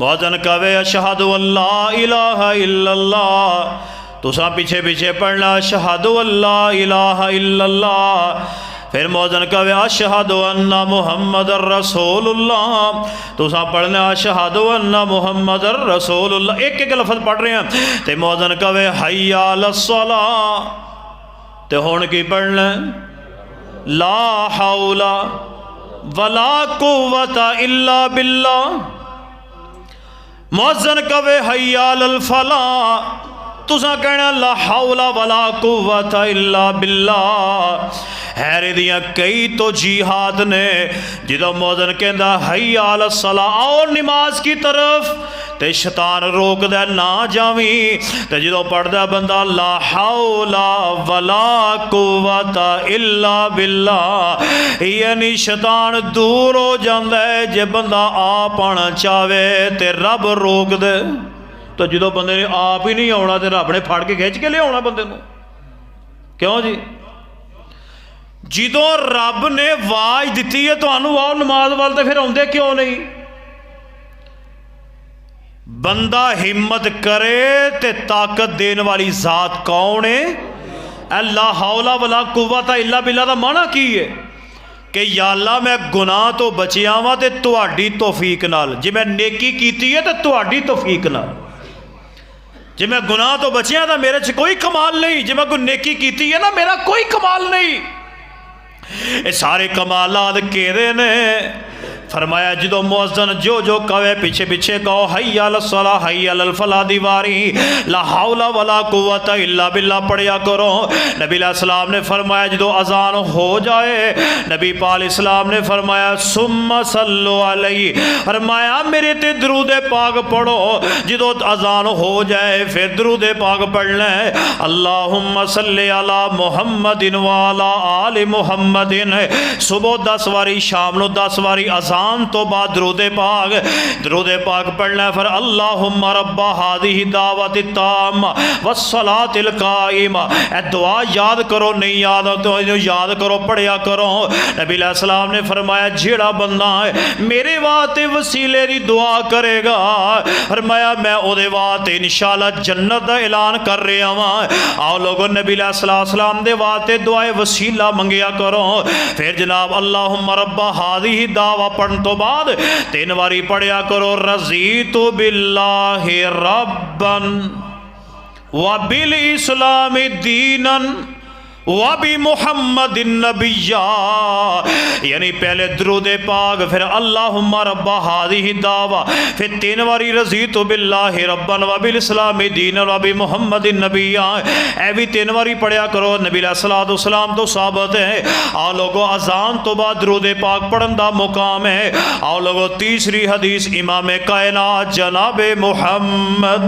मुअज्जिन कहे अशहदु अल्ला इलाहा इल्लल्लाह, तुसा पीछे पीछे पढ़ना अशहदु अल्ला इलाहा इल्लल्लाह। फिर मुअज्जिन कहे अशहदु अन्ना मुहम्मदर रसूलुल्लाह, तुसा पढ़ना अशहदु अन्ना मुहम्मदर रसूलुल्लाह। एक एक लफ्ज़ पढ़ रहे हैं। तो मुअज्जिन कहे हय्या अलस्सलाह, तो हुण की पढ़ना ला हौला वला कुव्वता इल्ला बिल्लाह। मुअज्जिन कहे हय्या अलल फलाह, तुसा कहना ला हौला वला कुव्वता इल्ला बिल्लाह। हैरे दियां कई तो जिहाद ने, जो मुअज्जिन कहता हय्या अलस सलाह, आओ नमाज की तरफ, ते शैतान रोकदा ना जावी। ते जो पढ़दा बंदा ला हौला वला कुव्वता इल्ला बिल्लाह, यानी शैतान दूर हो जाता है। जे बंदा आप आना चाहे तो रब रोक दे, तो जो बंदे ने आप ही नहीं आना तो रब ने फड़ के खिंच के लिया बंदे को। क्यों जी? जो रब ने आवाज दी है तो आओ नमाज वाल, तो फिर आते क्यों नहीं? बंदा हिम्मत करे तो ताकत देने वाली जात कौन है? अल्लाह हौला वला कुव्वता इल्ला बिल्लाह दा माना की है कि या अल्लाह मैं गुनाह तो बचिया वा ते तुहाडी तौफीक नाल, जे मैं नेकी कीती है तो तुहाडी तौफीक नाल। जे मैं गुनाह तो बचिया तो मेरे च कोई कमाल नहीं, जे मैं कोई नेकी कीती है ना मेरा कोई कमाल नहीं। ये सारे कमालात केदे ने? फरमाया जो मुअज्जन जो जो कवे पीछे पीछे कहो हय्या अलस सलाह हय्या अलल फलाह दी वारी ला हौला वला कुव्वता इल्ला बिल्लाह पढ़िया करो। नबी अलैहिस्सलाम ने फरमाया जो अजान हो जाए, नबी पाक इस्लाम ने फरमाया सुम्मा सल्लु अलैहि, फरमाया मेरे ते दरूद पाक पढ़ो। जो अजान हो जाए फिर दरूद पाक पढ़ना है, अल्लाहुम्मा सल्ली अला मुहम्मदिन व अला आलि मुहम्मदिन। सुबह 10 वारी, शाम नु 10 वारी, अजान तो बाद दरूद पाक पढ़ना है। फिर अल्लाहुम्मा रब्बा हादिही दावति ताम्मा वस्सलातिल काइमा। ए दुआ याद करो, नहीं याद तो याद करो, पढ़िया करो। नबी अलैहिस्सलाम ने फरमाया जेड़ा बंदा है मेरे वास्ते वसीले दी दुआ करेगा, फरमाया मैं ओदे वास्ते इंशाअल्लाह जन्नत दा ऐलान कर रहा वां। आओ लोगों नबी अलैहिस्सलाम दे वास्ते दुआए वसीला मंगिया करो। फिर जनाब अल्लाहुम्मा रब्बा हादिही दावा पढ़ने तो बाद 3 बारी पढ़िया करो रज़ीतु बिल्लाहि रब्बन व बिल इस्लामी दीनन वबी मुहम्मदिन नबिय्या। यानी पहले दरूद पाक, फिर अल्लाहुम्मा रब्बा हादिही दावा, फिर 3 बारी रज़ीतु बिल्लाहि रब्बन व बिल इस्लामी दीनन वबी मुहम्मदिन नबिय्या। ऐ भी 3 बारी पढ़िया करो। नबी अलैहिस्सलाम तो साबित है। आओ लोगों अजान तो बाद दरूद पाक पढ़न दा मुकाम है। आओ लोगों तीसरी हदीस इमाम कायनात जनाबे मुहम्मद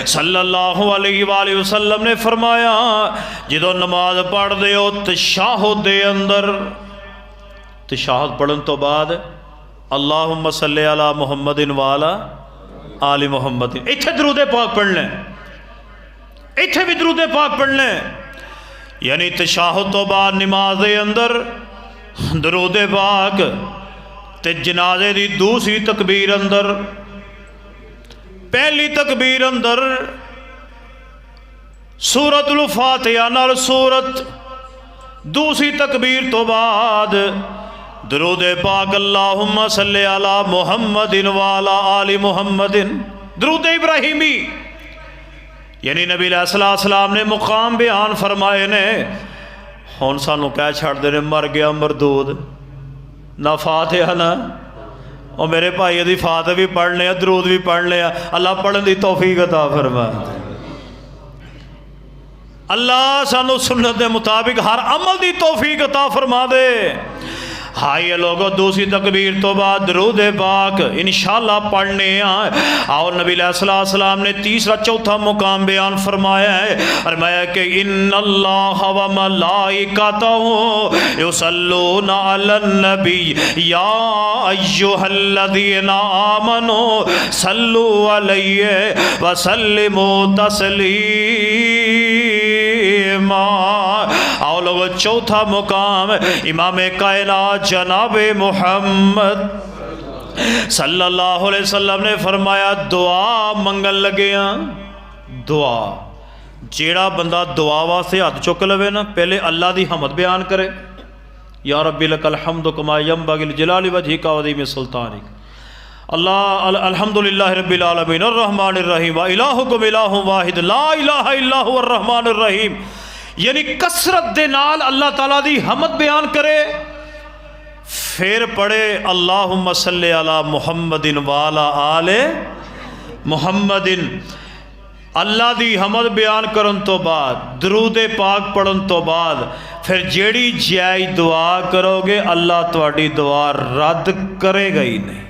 सल्लल्लाहु अलैहि वसल्लम ने फरमाया जो नमाज पढ़ दे हो तशाहुद दे अंदर, तशाहुद पढ़न तो बाद अल्लाहुम्मा सल्ली अला मुहम्मदिन व अला आलि मुहम्मदिन, इत्थे दरूद पाक पढ़ना, इत्थे भी दरूद पाक पढ़ना। यानी तशाहुद तो बाद नमाज दे अंदर दरूद पाक ते जनाजे दी दूसरी तकबीर अंदर, पहली तकबीर अंदर सूरतुल फातिहा नाल सूरत, दूसरी तकबीर तो बाद दरूद पाक अल्लाहुम्मा सल्ली अला मुहम्मदिन व अला आलि मुहम्मदिन, दरूद इब्राहिमी। यानी नबी अलैहिस्सलाम ने मुकाम बयान फरमाए ने। हुण सानू कह छड्डदे ने मर गया मरदूद, ना फातिहा ना और मेरे भाई दी फातिहा भी पढ़ने, दरूद भी पढ़ने। अल्लाह पढ़ने की तौफीक अता फरमाए। अल्लाह सानू सुन्नत के मुताबिक हर अमल की तौफीक अता फरमा दे। हाई लोगों दूसरी तकबीर तो बाद दरूद पाक इंशाअल्लाह पढ़ने। आओ नबी अलैहिस्सलाम ने तीसरा चौथा मुकाम बयान फरमाया है, फरमाया कि इन्नल्लाह व मलाइकतहु युसल्लूना अलन नबी या अय्युहल्लज़ीना आमनू सल्लू अलैहि व सल्लिमू तस्लीमा। आओ लोगों चौथा मुकाम इमाम कायनात जनाबे मुहम्मद सल्लल्लाहु अलैहि वसल्लम ने फरमाया दुआ मंगन लगे हैं। दुआ जेड़ा बंदा दुआ वास्ते हाथ चुक लवे ना, पहले अल्लाह दी हमद बयान करे, या रब्बी लकल हम्दु कमा यंबगी लिजलाली वजहिका व अज़ीमी सुल्तानिक। अल्लाह अल्हम्दुलिल्लाहि रब्बिल आलमीन अर्रहमानिर रहीम व इलाहुकुम इलाहुन वाहिद ला इलाहा इल्ला हुवर रहमानिर रहीम। यानी कसरत दे नाल अल्लाह ताला दी हमद बयान करे। फिर पढ़े अल्लाहुम्मा सल्ली अला मुहम्मदिन व अला आले मुहम्मदिन। अल्लाह दी हमद बयान करन तो बाद दरूद पाक पढ़न तो बाद फिर जेड़ी जायज़ दुआ करोगे अल्लाह तुहाडी दुआ रद्द करेगा ही नहीं।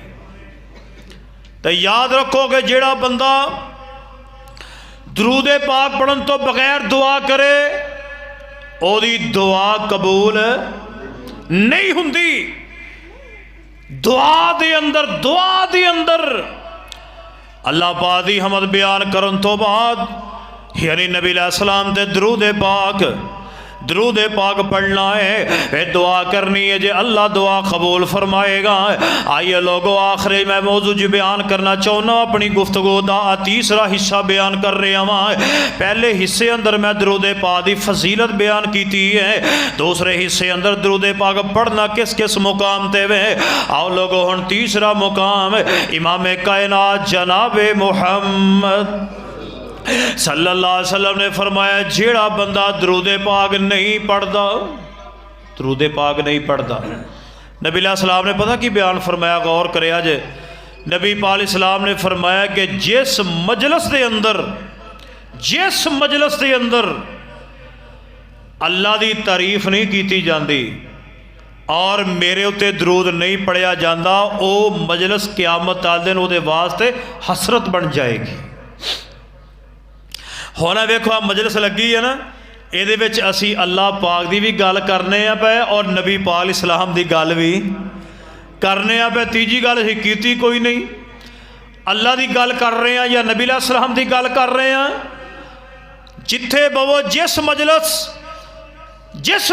तो याद रखोगे जेड़ा बंदा दरूद पाक पढ़न तो बगैर दुआ करे ओदी दुआ कबूल नहीं हुंदी। दुआ दे अंदर अल्लाह पाक दी हमद बयान करन तो बाद यानी नबी अलैहिस्सलाम ते दरूद पाक पढ़ना है, फिर दुआ करनी है। जे अल्लाह दुआ कबूल फरमाएगा। आइए लोगों आखिरी मैं मौजू जी बयान करना चाहना अपनी गुफ्तगू का तीसरा हिस्सा बयान कर रहा वहाँ। पहले हिस्से अंदर मैं दरूद पाक की फजीलत बयान की है, दूसरे हिस्से अंदर दरूद पाक पढ़ना किस किस मुकाम ते वे। आओ लोगों हुण तीसरा मुकाम इमाम कायनात जनाबे मुहम्मद सल्लल्लाहु अलैहि वसल्लम ने फरमाया जेड़ा बंदा दरूद पाक नहीं पढ़ता नबी अलैहिस्सलाम ने पता की बयान फरमाया, गौर करे जे। नबी पाक इस्लाम ने फरमाया कि जिस मजलस के अंदर अल्लाह की तारीफ नहीं की जाती और मेरे उत्ते दरूद नहीं पढ़िया जाता, वो मजलस क़यामत वाले दिन वो वास्ते हसरत बन जाएगी। हुण वेखो आ मजलिस लगी है ना, ये असी अल्लाह पाक की भी गल करने पे और नबी पाक इस्लाम की गल भी करने पे। तीजी गल असी कीती कोई नहीं, अल्लाह की गल कर रहे हैं या नबी अलैहिस्सलाम की गल कर रहे हैं। जिथे बवो जिस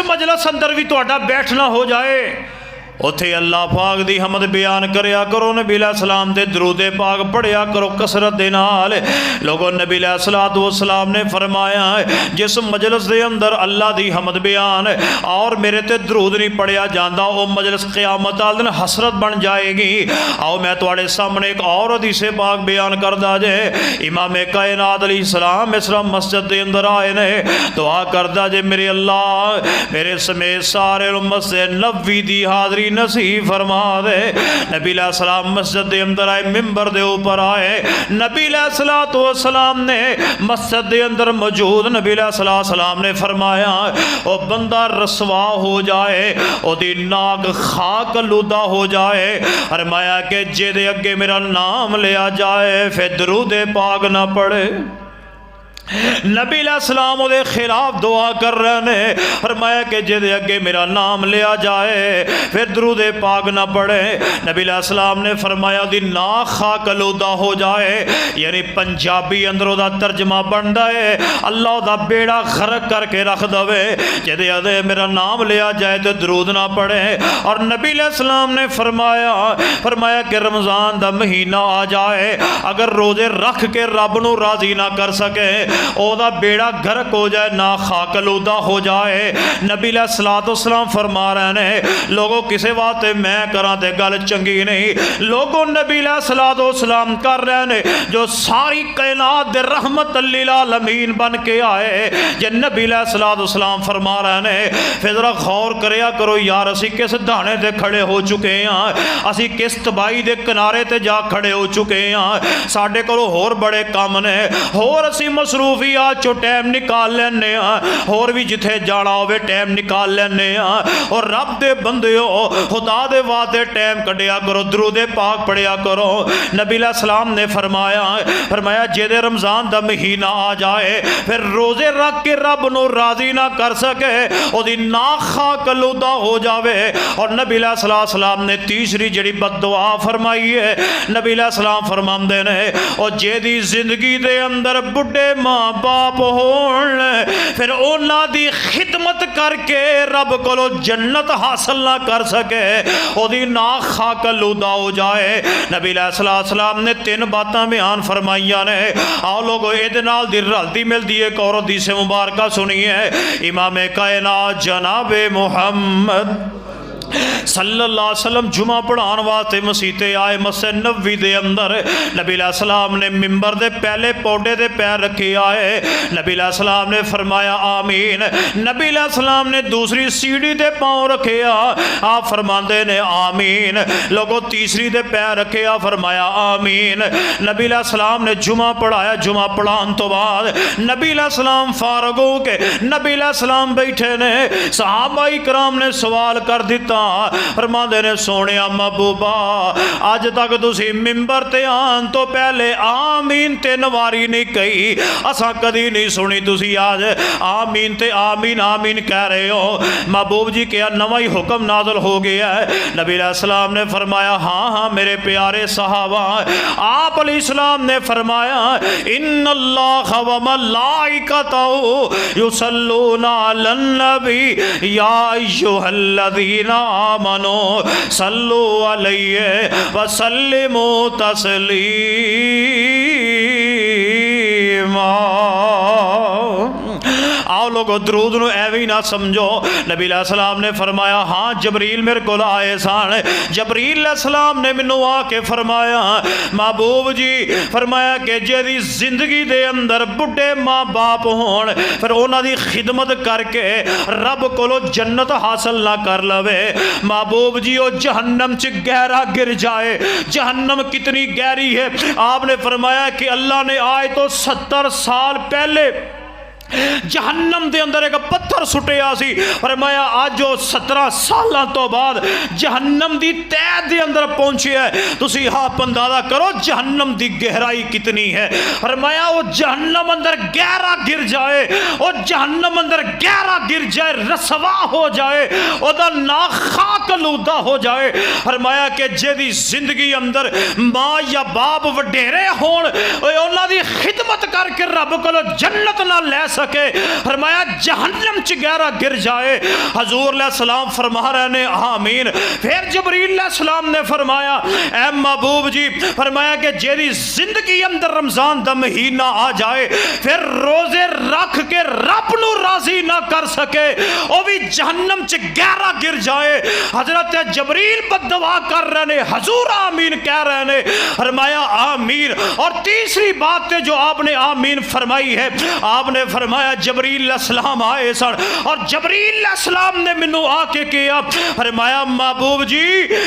मजलिस अंदर भी तुहाडा बैठना हो जाए, उथे अल्लाह पाक दी हमद बयान करया करो, नबी अलैहिस्सलाम दे दरूद पाक पढ़िया करो कसरत दे नाल। लोगों नबी अलैहिस्सलाम ने फरमाया जिस मजलिस दे अंदर अल्लाह दी हमद बयान और मेरे ते दरूद नहीं पढ़िया जाता, वो मजलिस क़यामत वाले दिन हसरत बन जाएगी। आओ मैं तुहाडे सामने एक और हदीस पाक बयान करदा जे। इमाम कायनात अलैहिस्सलाम इस मस्जिद दे अंदर आए ने, दुआ करदा जे मेरे अल्लाह मेरे समेत सारे मस्जिद नबी दी हाज़री नसीब फरमा दे। नबी अलैहिस्सलाम मस्जिद के अंदर आए, मिंबर के ऊपर आए। नबी अलैहिस्सलाम ने मस्जिद के अंदर मौजूद नबी अलैहिस्सलाम ने फरमाया वो बंदा रसवा हो जाए, ओदी नाक खाक लूदा हो जाए। फरमाया कि जेदे अगे मेरा नाम लिया जाए फिर दरूद पाक ना पढ़े। नबी अलैहिस्सलाम उहदे खिलाफ दुआ कर रहे ने। फरमाया कि जिहदे अगे मेरा नाम लिया जाए फिर दरूद पाक ना पढ़े। नबी अलैहिस्सलाम ने फरमाया दी नाक खाक आलूदा हो जाए, यानी पंजाबी अंदर उहदा तर्जमा बनता है अल्लाह उहदा बेड़ा गर्क करके रख दवे जिहदे अगे मेरा नाम लिया जाए तो दरूद ना पढ़े। और नबी अलैहिस्सलाम ने फरमाया कि रमज़ान दा महीना आ जाए, अगर रोजे रख के रब नूं राजी ना कर सके, ओदा बेड़ा गर्क हो जाए, ना खाकलूदा हो जाए। नबी अलैहिस्सलाम फरमा रहे ने लोगों किसी वास्ते मैं करा ते गल चंगी नहीं, लोगों नबी अलैहिस्सलाम कर रहे ने जो सारी कायनात दे रहमत लिल आलमीन बन के आए। जे नबी अलैहिस्सलाम फरमा रहे ने फिर जरा गौर करया करो यार, असी किस दाने ते खड़े हो चुके हाँ, असी किस तबाही दे किनारे ते जा खड़े हो चुके हाँ। साडे कोलों होर बड़े काम ने, होर असी मसरूफियात चो टाइम निकाल लेने, होर भी जिथे जाना होवे टाइम निकाल लेने। और रब दे बंदे खुदा दे वास्ते टाइम कढ़िया करो, दरूद पाक पढ़िया करो। नबी अलैहिस्सलाम ने फरमाया जेदे रमज़ान दा महीना आ जाए फिर रोजे रख के रब नूं राजी ना कर सके, ओदी नाक खाक आलूदा हो जावे। और नबी अलैहिस्सलाम ने तीसरी जिहड़ी बददुआ फरमाई है, नबी अलैहिस्सलाम फरमांदे ने और जेदी जिंदगी दे अंदर बुढ़े माँ बाप होण फिर उन्हां दी खिदमत करके रब कोलों जन्नत हासिल ना कर सके, ओदी नाक खाक आलूदा हो जाए। नबी अलैहिस्सलाम ने तीन बातां बयान फरमाइयां ने। आओ लोगों इहदे नाल दी रलदी मिलदी एक और हदीस मुबारक सुनिए। इमाम कायनात जनाबे मुहम्मद सल्लल्लाहु अलैहि वसल्लम जुमा पढ़ाने वास्ते मसीते आए। मस्जिद नबवी दे अंदर नबी अलैहिस्सलाम ने मिंबर दे पहले पौधे दे पैर रखे आए। नबी अलैहिस्सलाम ने फरमाया आमीन। नबी अलैहिस्सलाम ने दूसरी सीढ़ी दे पांव रखे आप फरमाते ने आमीन। लोगों तीसरी दे पैर रखे फरमाया आमीन। नबी अलैहिस्सलाम ने जुमा पढ़ाया। जुमा पढ़ाने तो बाद नबी अलैहिस्सलाम फारग हो के नबी अलैहिस्सलाम बैठे ने। सहाबा इकराम ने सवाल कर दिता, फरमाते ने सोने महबूबा अज तक तुसी मिंबर ते आन तो पहले आमीन तीन वारी नहीं कही, असा कदी नहीं सुनी तुसी आज आमीन ते आमीन आमीन कह रहे हो। महबूब जी क्या नवा ही हुक्म नाज़िल हो गया है? नबी अलैहिस्सलाम ने फरमाया हाँ हाँ मेरे प्यारे सहाबा। आप अलैहिस्सलाम ने फरमाया इन्नल्लाह व मलाइकतहु युसल्लूना अलन नबी या अय्युहल्लज़ीना आमनो सल्लु अलैहि व सल्लिमू तस्लीमा। आओ लोगो दरूद नूं एवें ही ना समझो। नबी अलैहिस्सलाम ने फरमाया हाँ जबरील मेरे को आए सन। जबरील अलैहिस्सलाम ने मैनू आके फरमाया महबूब जी फरमाया कि जिहदी जिंदगी दे अंदर बुढ़े माँ बाप होण फिर उन्हां दी खिदमत करके रब कोलों जन्नत हासिल ना कर लवे महबूब जी वो जहन्नम च गहरा गिर जाए। जहन्नम कितनी गहरी है आपने फरमाया कि अल्लाह ने आज तो 70 साल पहले जहन्नम दे अंदर एक पत्थर सुटिया सी। फरमाया आज जो 17 साल तो बाद जहन्नम दी तह दे अंदर पहुंचे है तुसी आप अंदाजा करो जहन्नम दी गहराई कितनी है। फरमाया वो जहन्नम अंदर गहरा गिर जाए वो जहन्नम अंदर गहरा गिर जाए रसवा हो जाए ओदा ना खाक लूदा हो जाए। फरमाया कि जेदी जिंदगी अंदर माँ या बाप वडेरे होण उन्हां दी खिदमत करके रब कोलों जन्नत ना लै सके फरमाया जहन्नम च गहरा गिर जाए। हजूर अलैहिस्सलाम फरमा रहे ने आमीन। फिर जबरील अलैहिस्सलाम ने फरमाया ऐ महबूब जी फरमाया कि जेदी जिंदगी अंदर रमजान दा महीना आ जाए फिर रोजे रख के रब नू राजी ना कर सके वो भी जहन्नम च गहरा गिर जाए। हजरत जबरील बद्दुआ कर रहे ने हजूर आमीन कह रहे ने फरमाया आमीन। और तीसरी बात जो आपने आमीन फरमाई है आपने फरमाया जबरील अलैहिस्सलाम आए सन और जबरील अलैहिस्सलाम ने मैनू आके किया फरमाया महबूब जी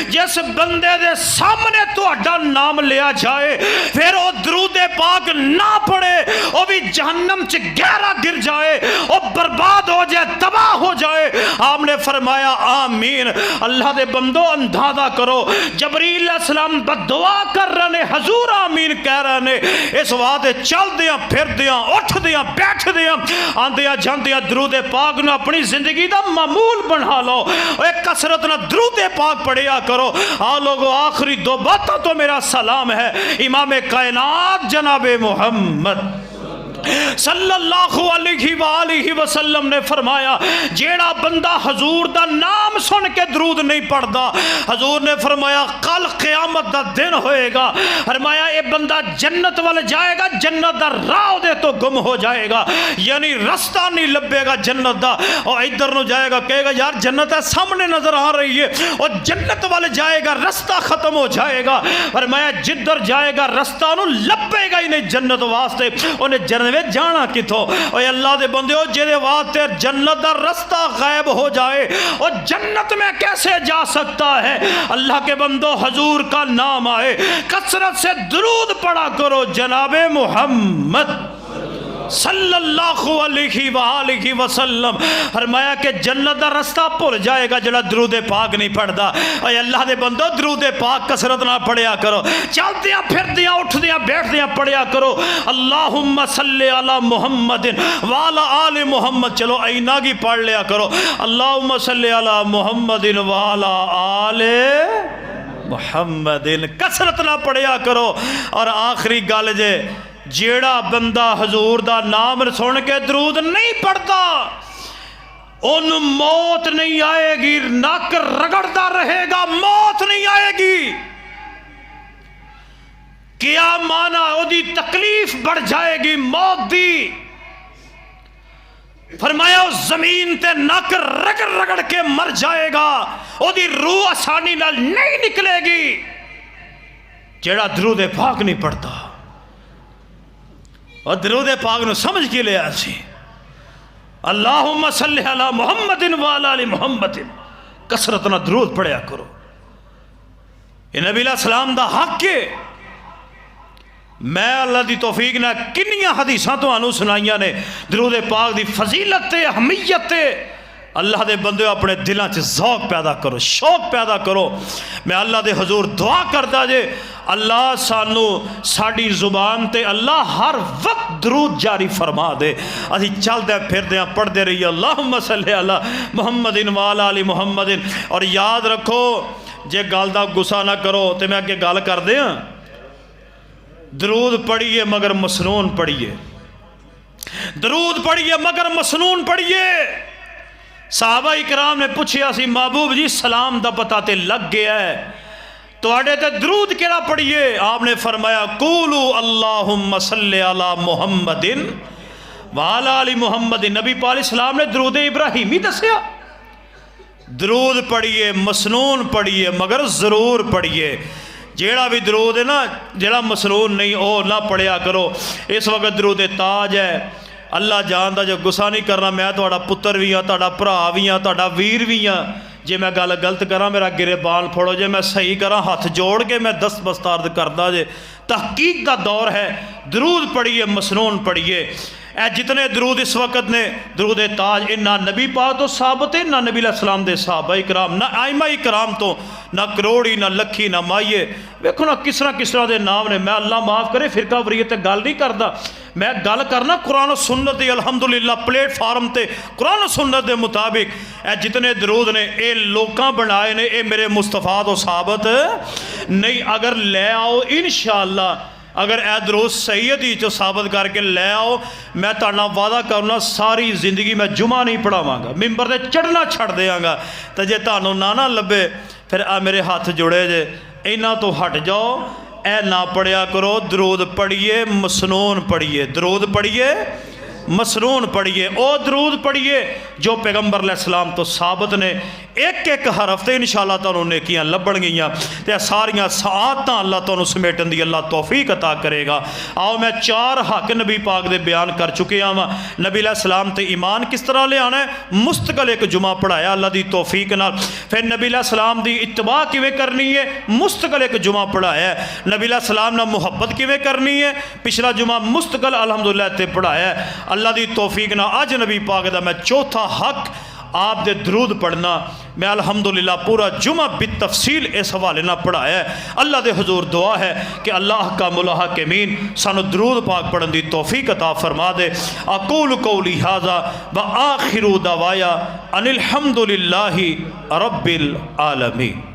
जिस बंदे दे सामने तुहाडा नाम लिया जाए फिर वो दरूद पाक ना पढ़े वो भी जहन्नम च गहरा गिर जाए वो बर्बाद हो जाए तबाह हो जाए। आपने फरमाया आमीन। अल्लाह दे बंदो अंदाजा करो जबरील अलैहिस्सलाम बद्दुआ कर रहे ने हजूर आमीन कह रहे ने इस वास्ते चलदियां फिरदियां उठदियां बैठदियां आंदियां जांदियां दरूद पाक नूं अपनी जिंदगी दा मामूल बना लो। एक कसरत ना दरूद पाक पढ़िया करो। आ लोगों आखिरी दो बातों तो मेरा सलाम है इमाम कायनात जनाबे मोहम्मद सल्लल्लाहु अलैहि वसल्लम ने फरमाया जेड़ा बंदा हजूर दा नाम सुन के दरूद नहीं पढ़ता हजूर ने फरमाया कल क़यामत दा दिन होएगा। फरमाया ये बंदा जन्नत वाले जाएगा जन्नत दा राह दे तो गुम हो जाएगा यानी रास्ता नहीं लभेगा जन्नत दा। और इधर नु जाएगा कहेगा यार जन्नत है सामने नजर आ रही है और जन्नत वाले जाएगा रास्ता खत्म हो जाएगा। फरमाया जिधर जाएगा रास्ता नु लभेगा ही नहीं जन्नत वास्ते उन्हें जन्नत जाना किथों। अल्लाह दे बंदे जेदे वास्ते जन्नत दा रास्ता गायब हो जाए और जन्नत में कैसे जा सकता है। अल्लाह के बंदो हजूर का नाम आए कसरत से दरूद पढ़ा करो जनाबे मोहम्मद सल्लल्लाहु अलैहि वसल्लम। फरमाया कि जन्नत दा रास्ता भुल जाएगा जड़ा दरूद पाक नहीं पढ़ता। और अल्लाह दे बंदो दरूद पाक कसरत ना पढ़िया करो चलदियां फिरदियां उठदियां बैठदियां पढ़िया करो अल्लाहुम्मा सल्ली अला मुहम्मदिन वाला आले मुहम्मद। चलो ऐना की पढ़ लिया करो अल्लाहुम्मा सल्ली अला मुहम्मदिन वाला आले मुहम्मदिन कसरत ना पढ़िया करो। और आखिरी गल जे जेड़ा बंदा हजूर दा नाम सुन के दरूद नहीं पढ़ता उन्हें मौत नहीं आएगी नक रगड़ता रहेगा मौत नहीं आएगी। क्या माना ओदी तकलीफ बढ़ जाएगी मौत दी। फरमाया उस जमीन ते नक रगड़ रगड़ के मर जाएगा ओदी रूह आसानी नाल नहीं निकलेगी जेड़ा दरूद पाक नहीं पढ़ता। और दरूद पाक नूं समझ के लिया सी अल्लाहुम्मा सल्ली अला मुहम्मदिन व अला आलि मुहम्मदिन कसरत ना दरूद पढ़िया करो। ये नबी अलैहिस्सलाम दा हक है। मैं अल्लाह दी तौफीक ना किन्नियां हदीसां तुहानूं सुनाइयां ने दरूद पाक दी फजीलत ते अहमियत ते। अल्लाह दे बंदे अपने दिलों च ज़ौक़ पैदा करो शौक पैदा करो। मैं अल्लाह दे हजूर दुआ करदा जे अल्लाह सानू साड़ी जुबान ते अल्लाह हर वक्त दरूद जारी फरमा दे असी चलदे फिरदे पढ़ते रहिए अल्लाहुम्मा सल्ली अला मुहम्मदिन व अला आलि मुहम्मदिन। और याद रखो जे गल दा गुस्सा ना करो तो मैं अगे गल कर दियां दरूद पढ़िए मगर मसनून पढ़िए दरूद पढ़िए मगर मसनून पढ़िए। साहबा इकराम ने पूछया सी महबूब जी सलाम दा पता ते लग गया है तुहाडे ते दरूद केड़ा पढ़िए। आपने फरमाया कूलू अल्लाहुम्मा सल्ली अला मुहम्मदिन वाला अली मुहम्मद, नबी पाक इस्लाम ने दरूद इब्राहिमी दसिया। दरूद पढ़िए, मसनून पढ़िए, मगर ज़रूर पढ़िए। जेड़ा भी दरूद है ना, जेड़ा मसनून नहीं वो ना पढ़िया करो। इस वक्त दरूद ताज है, अल्लाह जानदा, जो गुस्सा नहीं करना। मैं तुहाड़ा पुत्र भी हाँ, तुहाड़ा भरा भी हाँ, तुहाड़ा वीर भी हाँ। जे मैं गल गलत करा मेरा गिरेबान फड़ो, जे मैं सही करा हथ जोड़ के मैं दस्त बस्तारद करदा जे। तहकीक का दौर है। दरूद पढ़िए, मसनून पढ़िए। ए जितने दरूद इस वक्त ने, दरूद ताज, ये ना नबी पाक तो साबित है, ना नबी अलैहिस्सलाम दे सहाबा इकराम, ना आइमा इकराम तो, ना करोड़ी, ना लखी, ना माइये। वेखो ना किस तरह के नाम ने। मैं अल्लाह माफ़ करे फिरका वरीयत गल नहीं करता, मैं गल करना कुरान सुन्नत दी। अल्हम्दुलिल्लाह प्लेटफार्म ते कुरान सुन्नत के मुताबिक ए जितने दरूद ने ये लोकां बनाए ने, ये मेरे मुस्तफा तो साबित नहीं। अगर ले आओ इंशाअल्लाह, अगर ए दरूद सैयद ही चो साबित करके ले आओ, मैं तुहाडे वादा करना सारी जिंदगी मैं जुमा नहीं पढ़ावांगा, मिंबर ते चढ़ना छड़ देंगा। तो जे तुहानू ना लभे फिर आ मेरे हाथ जुड़े जे, इन्हां तो हट जाओ। ए ना पढ़िया करो। दरूद पढ़िए, मसनून पढ़िए, दरूद पढ़िए, मसनून पढ़िए। ओ दरूद पढ़िए जो पैगंबर अलैहिस्सलाम तो साबित ने। एक एक हरफ ते इंशाअल्लाह तुहानू नेकियां लभणगियां ते सारियां सआदतां अल्लाह तुहानू समेटन दी अल्लाह तौफीक अता करेगा। आओ मैं 4 हक नबी पाक दे बयान कर चुके हाँ। नबी अलैहिस्सलाम ते ईमान किस तरह ले आना है, मुस्तकिल एक जुमा पढ़ाया अल्लाह दी तौफीक नाल। फिर नबी अलैहिस्सलाम दी इत्तबा किवें करनी है, मुस्तकिल एक जुमा पढ़ाया। नबी अलैहिस्सलाम नाल मुहब्बत किवें करनी है, पिछला जुमा मुस्तकिल अल्हम्दुलिल्लाह ते पढ़ाया। अल्लाह दी तौफीक नाल अज नबी पाक दा मैं चौथा हक आप दे दरूद पढ़ना मैं अल्हम्दुलिल्लाह पूरा जुमा बितफसील इस हवाले ना पढ़ाया है। अल्लाह दे हुजूर दुआ है कि अल्लाह का मुलाहकीमीन सानू दरूद पाक पढ़न दी तौफीक अता फरमा दे। अकूल कौली हाज़ा व आखिरु दवाया अनिल हम्दुलिल्लाहि रब्बिल आलमीन।